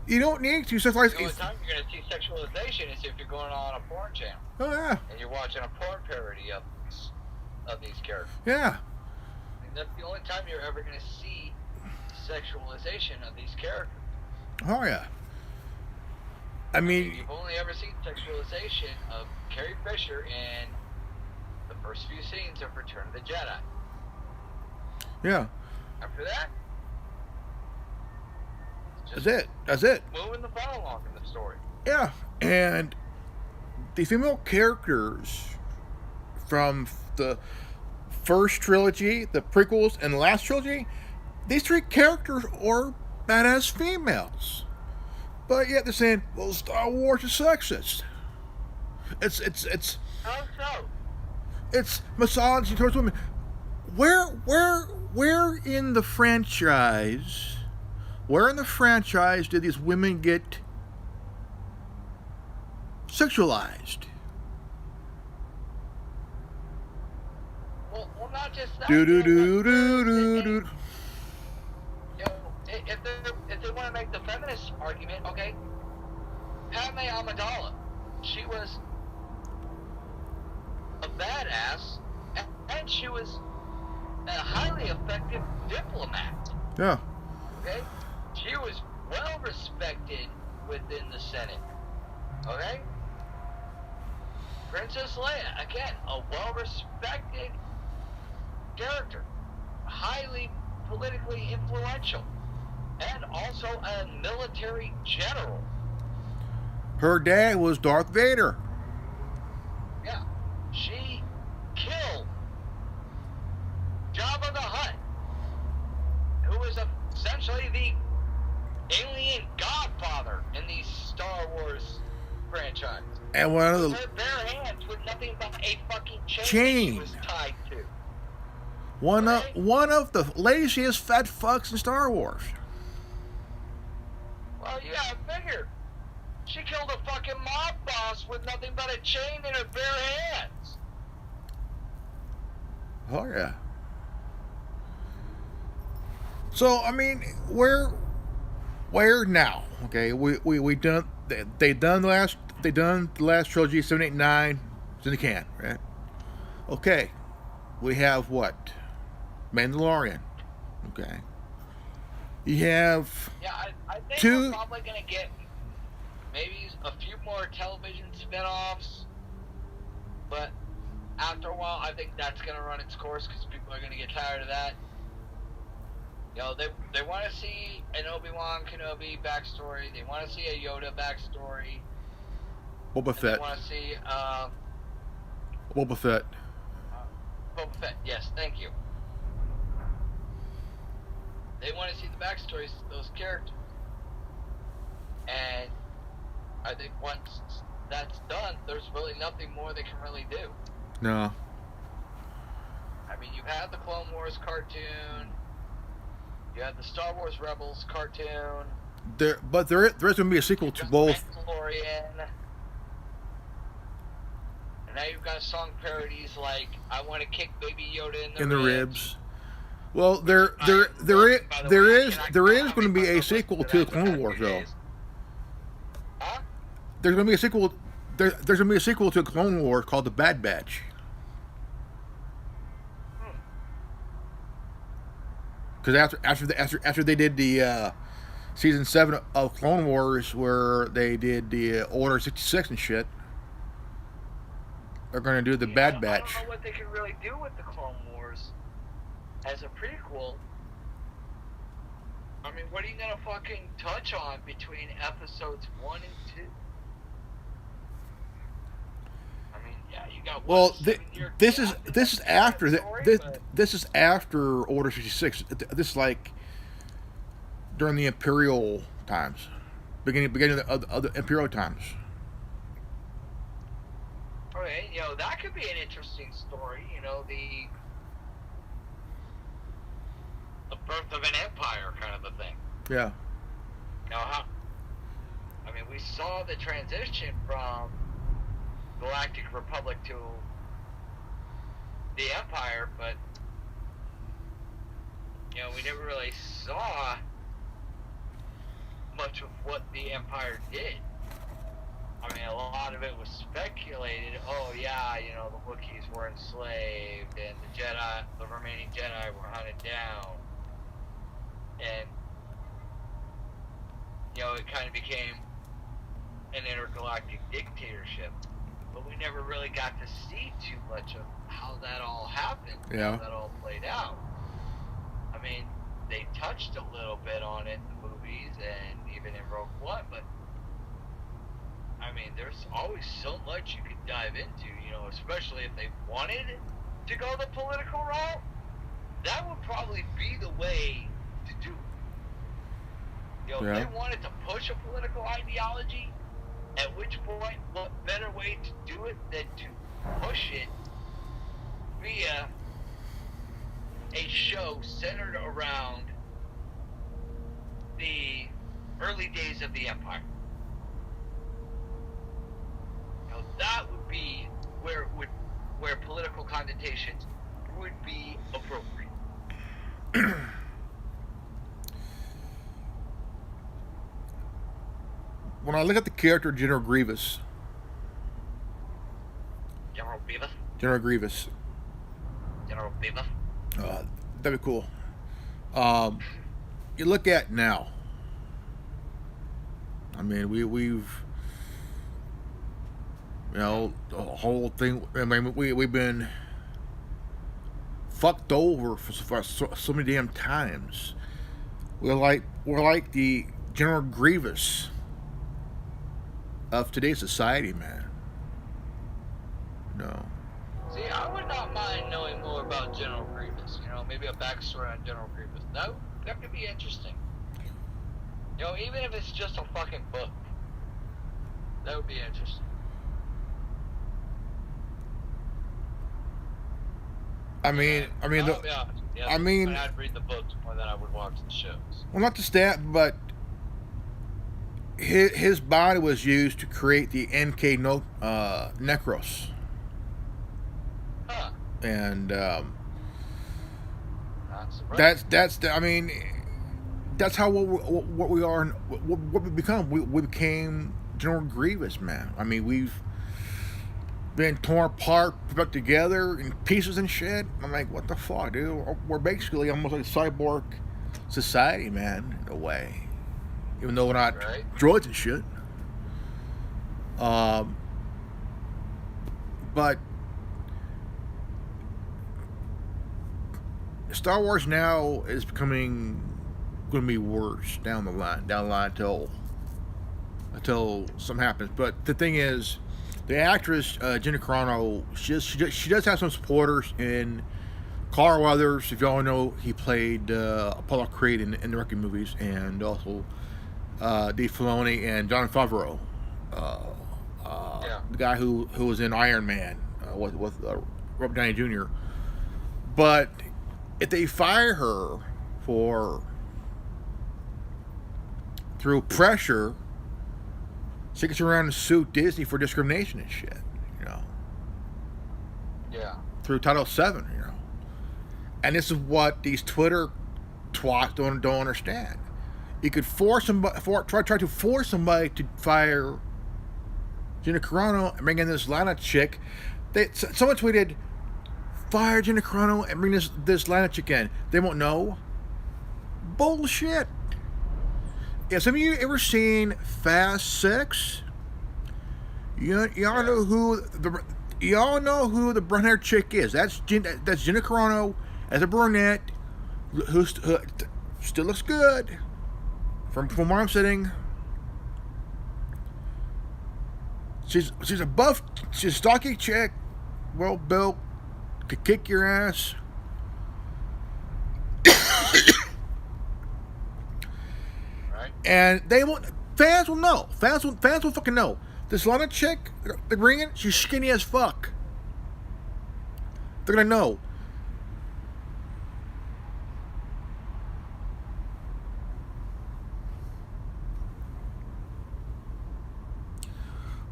You don't need to sexualize. The only time you're going to see sexualization is if you're going on a porn channel Oh yeah, and you're watching a porn parody of these characters. yeah. I mean, that's the only time you're ever going to see sexualization of these characters. Oh yeah. I mean, You've only ever seen sexualization of Carrie Fisher in the first few scenes of Return of the Jedi. yeah. After that, it's just That's it. That's it. moving the ball along in the story. Yeah. And the female characters from the first trilogy, the prequels, and the last trilogy, these three characters are badass females. But yet they're saying, well, Star Wars is sexist. It's How so? it's misogyny towards women. Where in the franchise? Where in the franchise did these women get sexualized? Well, not just that. Do do you know, do do do do. You know, if they want to make the feminist argument, okay, Padme Amidala, she was a badass, and she was a highly effective diplomat. Yeah. Okay, she was well respected within the Senate. Okay, Princess Leia, again, a well respected character, highly politically influential, and also a military general. Her dad was Darth Vader. Yeah, she killed Jabba the Hutt, who was essentially the alien godfather in the Star Wars franchise. And one of the Her bare hands with nothing but a fucking chain Chain. she was tied to. one Right? of the laziest fat fucks in Star Wars. Well, you gotta figure. She killed a fucking mob boss with nothing but a chain in her bare hands. Oh yeah. So I mean, where now? Okay, we done they done the last trilogy 7, 8, 9. It's in the can, right? Okay, we have what? Mandalorian. Okay. You have Yeah, I think Two- we're probably gonna get maybe a few more television spin-offs, but after a while, I think that's gonna run its course because people are gonna get tired of that. You know, they want to see an Obi-Wan Kenobi backstory. They want to see a Yoda backstory. Boba They Fett. want to see Boba Fett. Boba Fett. Yes, thank you. They want to see the backstories of those characters. And I think once that's done, there's really nothing more they can really do. No. I mean, you had the Clone Wars cartoon. You had the Star Wars Rebels cartoon. There is going to be a sequel to Just both. Mandalorian. And now you've got song parodies like "I Want to Kick Baby Yoda in the Ribs. Well, there is going to be a sequel to Clone Wars though. Huh? There's going to be a sequel. There's going to be a sequel to Clone Wars called The Bad Batch. Because after they did the season 7 of Clone Wars, where they did the Order 66 and shit, they're going to do the Bad Batch. I don't know what they can really do with the Clone Wars as a prequel. I mean, what are you gonna fucking touch on between episodes 1 and 2? I mean, yeah, you got Well, what, 7-year this gap in is that after story, this but- this is after Order 66. This is like during the Imperial times, beginning of the Imperial times. Okay, you know, that could be an interesting story. You know, the birth of an empire kind of a thing. Yeah. You know, I mean, we saw the transition from Galactic Republic to the Empire, but, you know, we never really saw much of what the Empire did. I mean, a lot of it was speculated. Oh, yeah, you know, the Wookiees were enslaved, and the remaining Jedi were hunted down. And, you know, it kind of became an intergalactic dictatorship. But we never really got to see too much of how that all happened, Yeah. how that all played out. I mean, they touched a little bit on it in the movies and even in Rogue One, but I mean, there's always so much you could dive into, you know, especially if they wanted to go the political route. That would probably be the way to do it. You know, Yeah. if they wanted to push a political ideology, at which point, what better way to do it than to push it via a show centered around the early days of the Empire? You know, that would be where political connotations would be appropriate. When I look at the character General Grievous, General Beavis, General Grievous, General Beavis. that'd be cool. You look at now. I mean, we've you know the whole thing. I mean, we've been fucked over for so many damn times. We're like the General Grievous of today's society, man. No. See, I would not mind knowing more about General Grievous. You know, maybe a backstory on General Grievous. That could be interesting. You know, even if it's just a fucking book, that would be interesting. I mean, I'll be honest. Yeah, I mean- I'd read the books more than I would watch the shows. well, not just that, but his body was used to create the NK Necros, Huh? and Not surprised. I mean, that's how what we are, and what we become. We became General Grievous, man. I mean, we've been torn apart, put back together in pieces and shit. I'm like, what the fuck, dude? We're basically almost like a cyborg society, man, in a way. Even though we're not Right. droids and shit. But Star Wars now is becoming going to be worse down the line until something happens. But the thing is, the actress Gina Carano, she does have some supporters in Carl Weathers. If y'all know, he played Apollo Creed in the Rocky movies, and also Dave Filoni and Jon Favreau, Yeah. the guy who was in Iron Man with Robert Downey Jr. But if they fire her through pressure, she gets around and sue Disney for discrimination and shit, you know, Yeah. through Title VII, you know. And this is what these Twitter twats don't understand. You could force somebody, try to force somebody to fire Gina Carano and bring in this Lana chick. Someone tweeted, "Fire Gina Carano and bring this Lana chick in." They won't know. Bullshit. Yeah, some of you ever seen Fast 6? Y'all know who the brown haired chick is. That's Gina Carano as a brunette who still looks good. From where I'm sitting, she's a buff, she's a stocky chick, well built, could kick your ass. Right. And fans will know. Fans will fucking know. This Lana chick, the green, she's skinny as fuck. They're gonna know.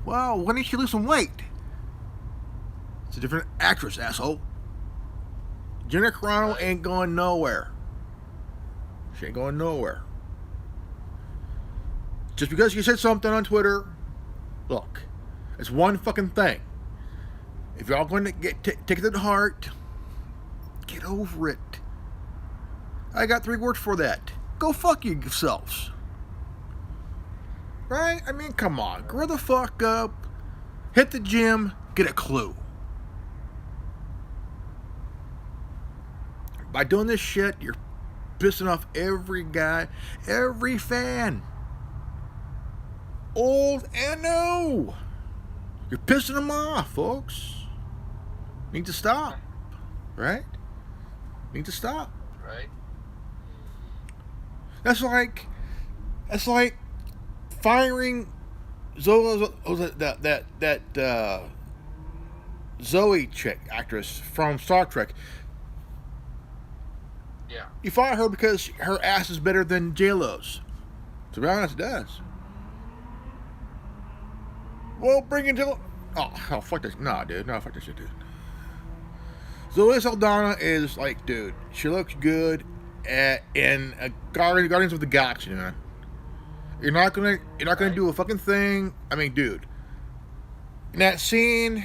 Well, why didn't she lose some weight? It's a different actress, asshole. Gina Carano ain't going nowhere. She ain't going nowhere. Just because you said something on Twitter, look, it's one fucking thing. If y'all going to take it to heart, get over it. I got 3 words for that. Go fuck yourselves. Right? I mean, come on. Grow the fuck up. Hit the gym. Get a clue. By doing this shit, you're pissing off every guy, every fan. Old and new. You're pissing them off, folks. Need to stop. Right? Need to stop. Right. That's like firing Zoe, Zoe chick actress from Star Trek. Yeah. You fire her because her ass is better than J-Lo's. To be honest, it does. Well, bring in J-Lo. Oh, hell, fuck this. Nah, dude. No, fuck this shit, dude. Zoe Saldana is like, dude, she looks good in Guardians of the Galaxy, man. You're not gonna do a fucking thing. I mean, dude. In that scene,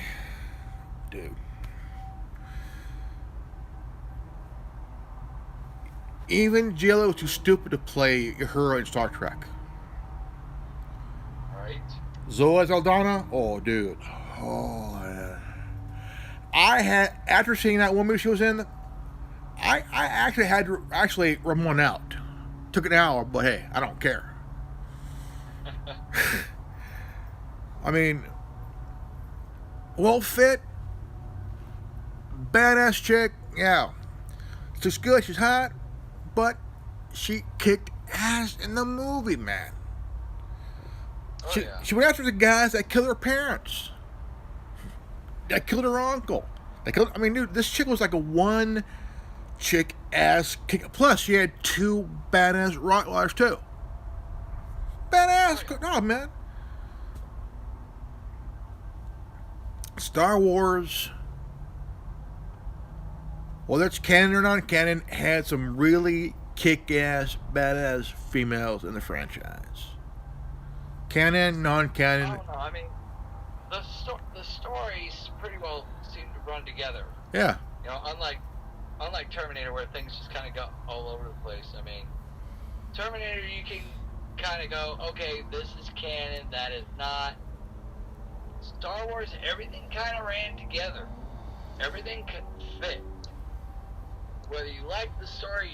dude. Even J-Lo was too stupid to play her in Star Trek. Right. Zoe Saldana, oh, dude. Oh, yeah. After seeing that one movie she was in, I actually had to run one out. Took an hour, but hey, I don't care. I mean, well fit, badass chick, yeah. She's good, she's hot, but she kicked ass in the movie, man. Oh, yeah. She went after the guys that killed her parents. That killed her uncle. Dude, this chick was like a one chick ass kick. Plus, she had 2 badass Rottweilers too. Badass. No, man. Star Wars, whether it's canon or non-canon, had some really kick-ass, badass females in the franchise. Canon, non-canon. I don't know. I mean, the stories pretty well seem to run together. Yeah. You know, unlike Terminator, where things just kind of go all over the place. I mean, Terminator, you can kind of go, okay, this is canon, that is not. Star Wars, everything kind of ran together. Everything could fit. Whether you liked the story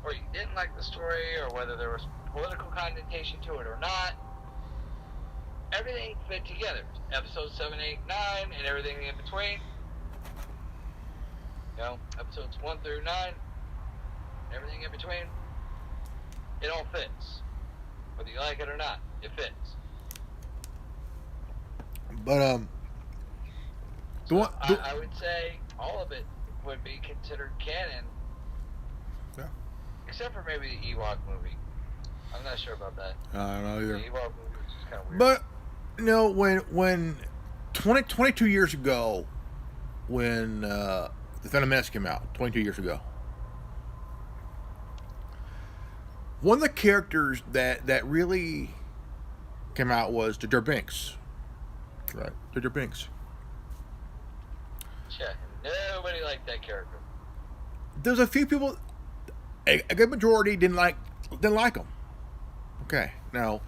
or you didn't like the story, or whether there was political connotation to it or not, everything fit together. Episodes 7, 8, 9, and everything in between. You know, episodes 1 through 9, everything in between. It all fits. Whether you like it or not, it fits. But I would say all of it would be considered canon. Yeah. Except for maybe the Ewok movie. I'm not sure about that. I don't know The either. Ewok movie was just kind of weird. But you know, when 22 years ago, when the Phantom Menace came out, 22 years ago, one of the characters that really came out was Jar Jar Binks. Right, Jar Jar Binks. Yeah, nobody liked that character. There's a few people, a good majority didn't like him. Okay, now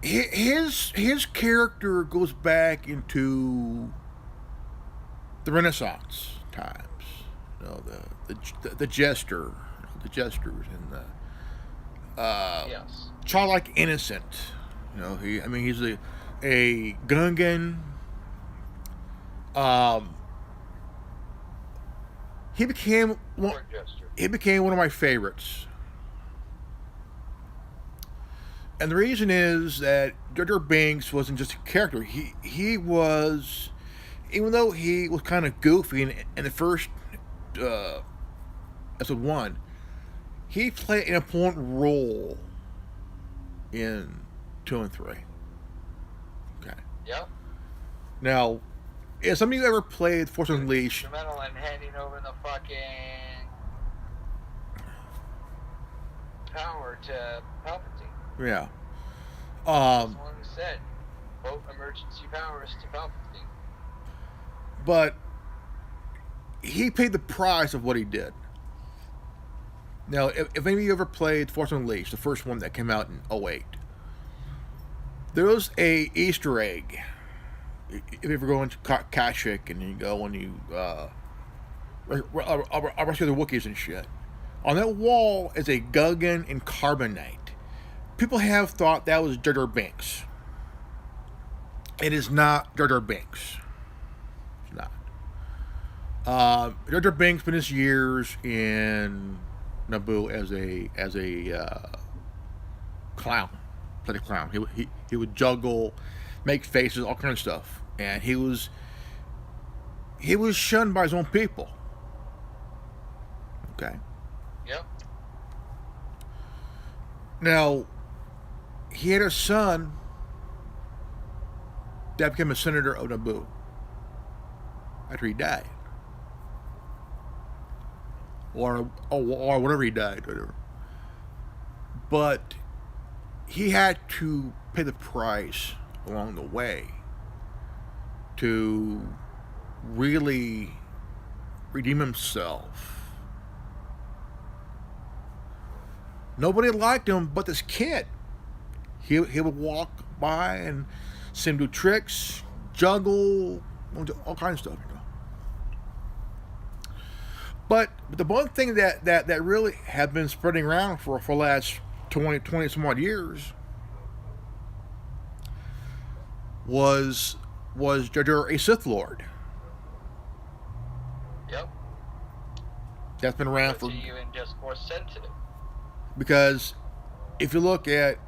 his character goes back into the Renaissance times. You know, the jester, the jesters, and the Yes. childlike innocent. You know, he's a Gungan. He became Court jester. one of my favorites. And the reason is that Jar Jar Binks wasn't just a character. He was, even though he was kind of goofy in the first episode one, he played an important role in 2 and 3. Okay. Yep. Now, if some of you ever played Force Unleashed, Instrumental in handing over the fucking power to Palpatine. yeah, That's the one who said, "Vote emergency powers to Palpatine." but he paid the price of what he did. Now, if any of you ever played Force Unleashed, the first one that came out in '08, there was a Easter egg. If you ever go into Kashyyyk and you go and you rescue the Wookiees and shit, on that wall is a Gungan and Carbonite. People have thought that was Jar Jar Binks. It is not Jar Jar Binks. It's not. Jar Jar Binks spent his years in Naboo as a clown, played a clown. He would juggle, make faces, all kind of stuff, and he was shunned by his own people. Okay. Yep. Now, he had a son that became a senator of Naboo after he died. Or whatever he died, whatever. But he had to pay the price along the way to really redeem himself. Nobody liked him but this kid. He would walk by and see him do tricks, juggle, all kinds of stuff, you know. But the one thing that really had been spreading around for the last 20 some odd years was Jar Jar a Sith Lord. Yep. That's been around for, even just Force sensitive. because if you look at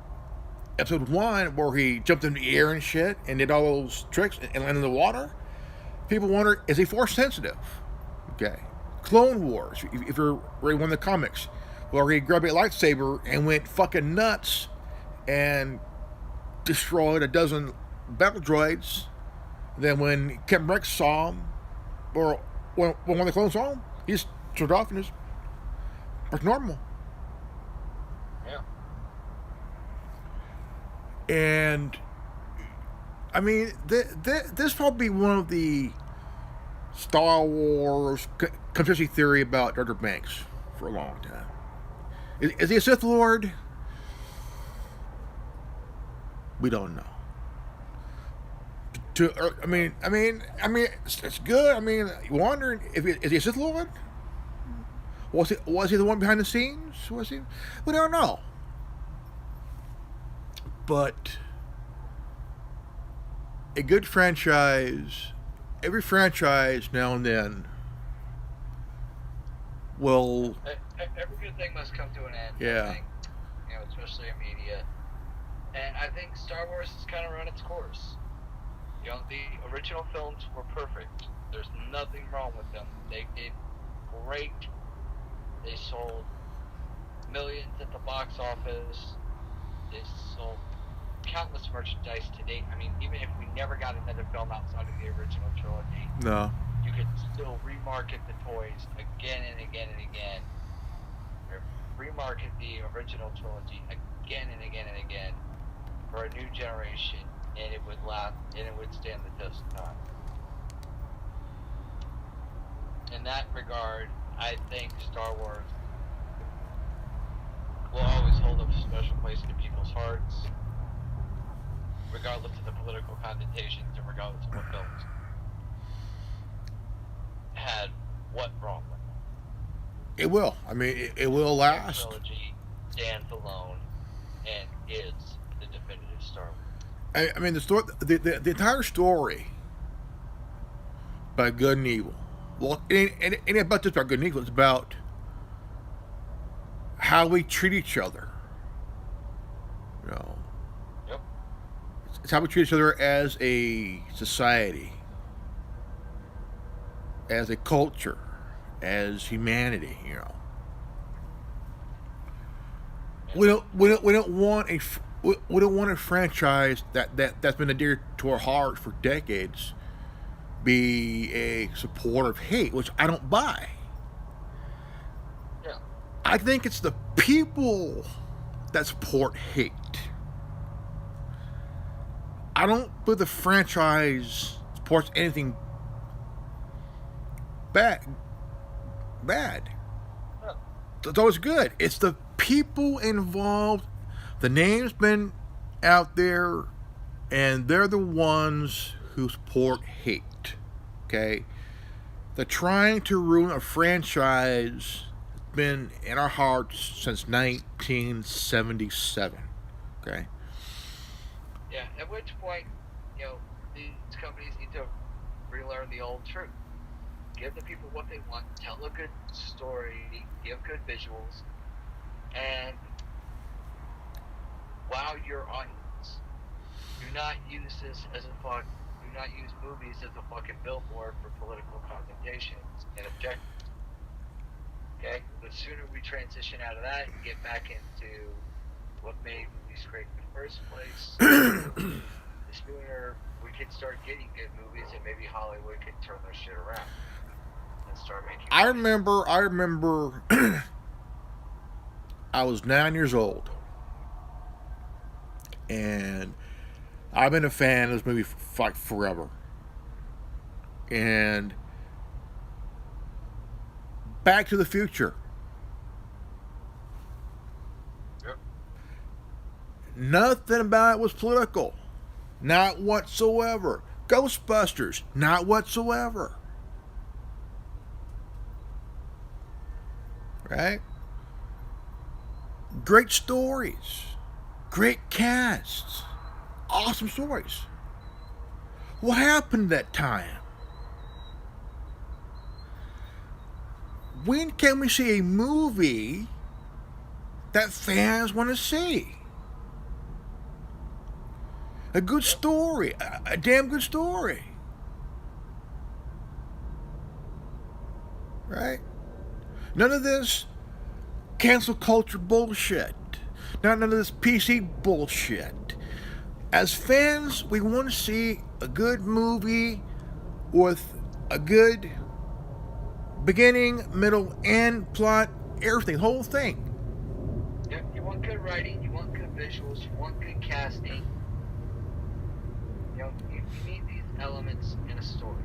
episode 1 where he jumped in the air and shit and did all those tricks and landed in the water, people wonder, is he Force sensitive? Okay. Clone Wars, if you're reading one of the comics, where he grabbed a lightsaber and went fucking nuts and destroyed a dozen battle droids. Then when Captain Rex saw him, or when one of the clones saw him, he just turned off and just like normal. Yeah. And I mean, this probably one of the Star Wars conspiracy theory about Jar Jar Binks for a long time. Is he a Sith Lord? We don't know. I mean, it's good. I mean, you wondering if is he a Sith Lord? Was he the one behind the scenes? Was he? We don't know. But a good franchise, every franchise now and then will. Every good thing must come to an end. Yeah. I think, especially in media. And I think Star Wars has kind of run its course. The original films were perfect. There's nothing wrong with them. They did great. They sold millions at the box office. They sold countless merchandise to date. I mean, even if we never got another film outside of the original trilogy, No. you could still remarket the toys again and again and again. Or remarket the original trilogy again and again and again for a new generation, and it would last, and it would stand the test of time. In that regard, I think Star Wars will always hold a special place in people's hearts, regardless of the political connotations and regardless of what films had what wrong with it. It will. I mean, it will last. The trilogy stands alone and is the definitive Star Wars. I mean, the entire story about good and evil. Well, it ain't about just about good and evil. It's about how we treat each other. You know, It's how we treat each other as a society, as a culture, as humanity. You know, we don't want we don't want a franchise that's been dear to our heart for decades be a supporter of hate, which I don't buy. Yeah. I think it's the people that support hate. I don't believe the franchise supports anything bad. Bad. Yeah. It's always good. It's the people involved. The name's been out there, and they're the ones who support hate. Okay? They're trying to ruin a franchise that's been in our hearts since 1977. Okay? Yeah. At which point, these companies need to relearn the old truth. Give the people what they want. Tell a good story. Give good visuals, and wow your audience. Do not use this as a fuck. Do not use movies as a fucking billboard for political connotations and objectives. Okay? The sooner we transition out of that and get back into what made movies great in the first place, the sooner we can start getting good movies, and maybe Hollywood can turn their shit around and start making. I remember I was 9 years old, and I've been a fan of this movie for like forever. And Back to the Future. Yep. Nothing about it was political. Not whatsoever. Ghostbusters. Not whatsoever. Right? Great stories. Great casts. Awesome stories. What happened that time? When can we see a movie that fans want to see? A good story. A damn good story. Right? None of this cancel culture bullshit. None of this PC bullshit. As fans, we want to see a good movie with a good beginning, middle, end, plot, everything, the whole thing. Yep. You want good writing. You want good visuals. You want good casting. You need these elements in a story.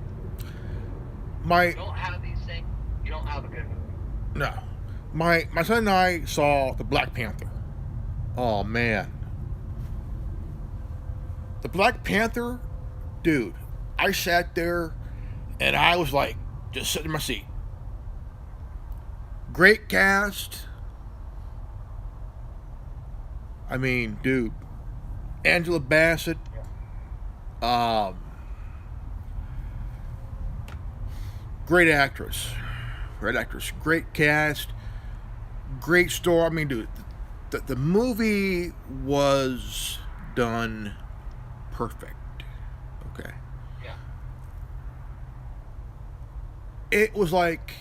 You don't have these things, you don't have a good movie. No. My son and I saw the Black Panther. Oh man. The Black Panther, dude, I sat there and I was like just sitting in my seat. Great cast. I mean, dude, Angela Bassett. Great actress. Great actress. Great cast. Great story. I mean, dude, the movie was done perfect. Okay. Yeah. It was like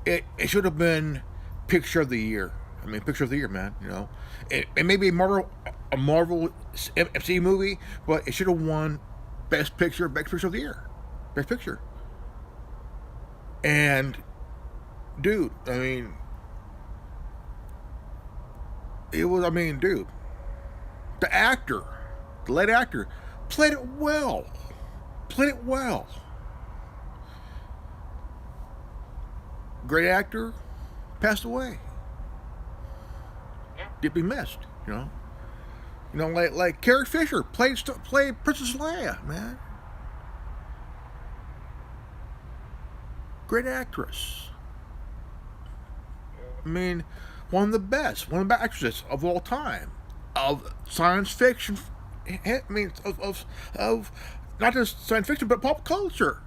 it should have been picture of the year. I mean, picture of the year, man. You know, it may be a Marvel MCU movie, but it should have won best picture of the year, best picture. And dude, I mean, it was. I mean, dude, the actor, the lead actor, played it well. Played it well. Great actor, passed away. Yeah. Deeply missed. You know, like Carrie Fisher played Princess Leia, man. Great actress. I mean, one of the best actresses of all time, of science fiction. I mean, of not just science fiction, but pop culture.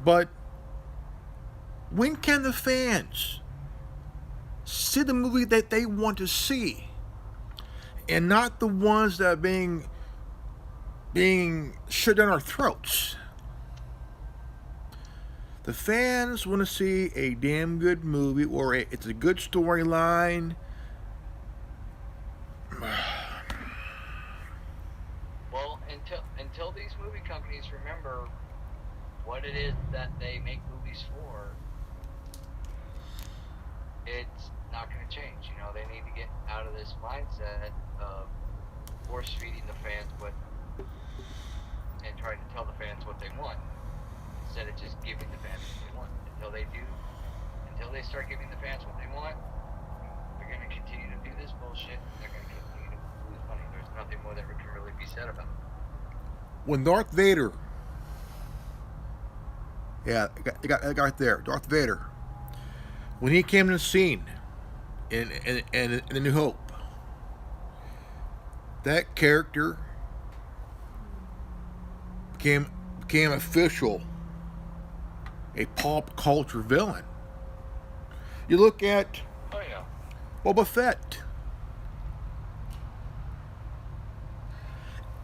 But when can the fans see the movie that they want to see, and not the ones that are being shoved down our throats. The fans want to see a damn good movie, or it's a good storyline. Well, until these movie companies remember what it is that they make movies for, it's not going to change. You know, they need to get out of this mindset of force feeding the fans and trying to tell the fans what they want, instead of just giving the fans what they want. Until they start giving the fans what they want, they're going to continue to do this bullshit. They're going to continue to lose money. There's nothing more that can really be said about it. When Darth Vader, yeah, I got right there, Darth Vader, when he came in the scene in The New Hope, that character became official a pop culture villain. You look at Oh yeah. Boba Fett.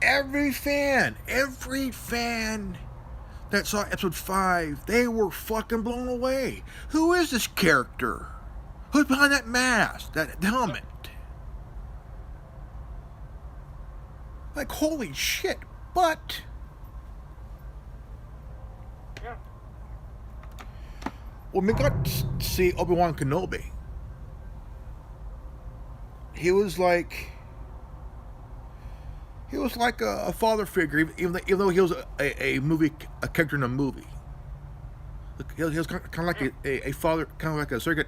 Every fan that saw episode 5, they were fucking blown away. Who is this character? Who's behind that mask, that helmet? Like, holy shit. But Yeah. when we got to see Obi-Wan Kenobi, he was like a father figure, even though he was a character in a movie. He was kind of like a father, kind of like a surrogate,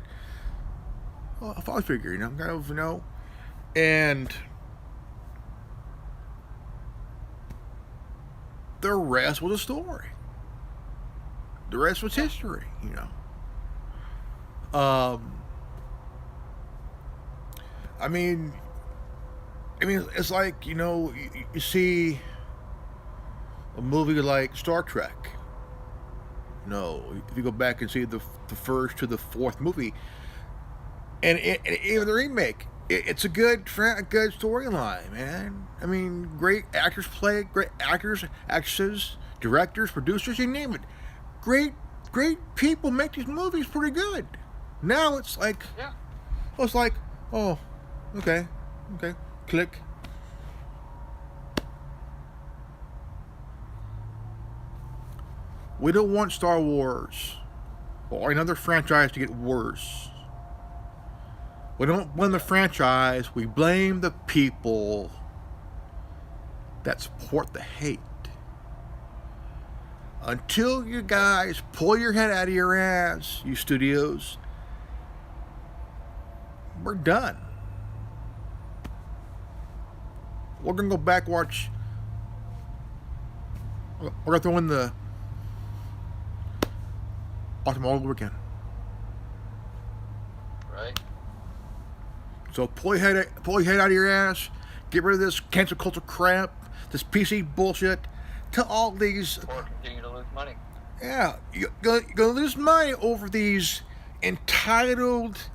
a father figure, and the rest was a story. The rest was history, I mean, it's like, you see a movie like Star Trek. If you go back and see the first to the fourth movie, and even the remake, it's a good storyline, man. I mean, great actors play, great actors, actresses, directors, producers, you name it. Great people make these movies pretty good. Now it's like, okay, click. We don't want Star Wars or another franchise to get worse. We don't blame the franchise, we blame the people that support the hate. Until you guys pull your head out of your ass, you studios, we're done. We're gonna go back, watch. We're gonna throw in the watch them all over again. Right. So pull your head out of your ass. Get rid of this cancel culture crap, this PC bullshit. Tell all these. Or continue to lose money. Yeah, you're gonna lose money over these entitled,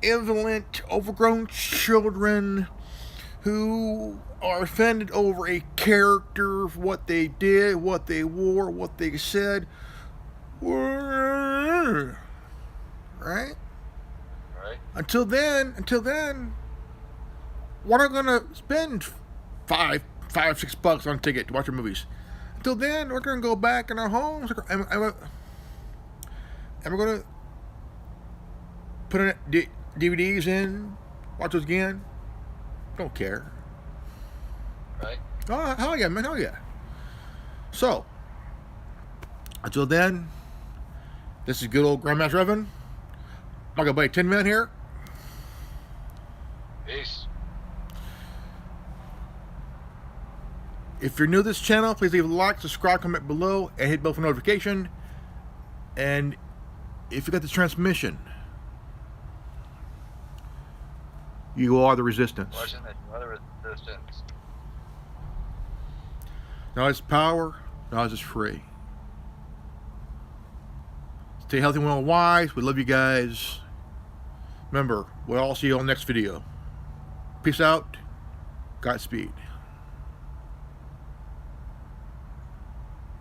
indolent, overgrown children who are offended over a character, what they did, what they wore, what they said. Right? Right. Until then, we're not gonna spend $5-6 on a ticket to watch our movies. Until then, we're gonna go back in our homes and we're gonna put in DVDs in, watch those again. Don't care. Right. Oh, hell yeah, man, hell yeah. So, until then, this is good old Grandmaster Evan. My good buddy Tin Man here. Peace. If you're new to this channel, please leave a like, subscribe, comment below, and hit bell for notification. And if you got this transmission, you are the resistance. Watching the other resistance. Knowledge is power, knowledge is free. Stay healthy, well, and wise. We love you guys. Remember, we'll all see you on the next video. Peace out. Godspeed.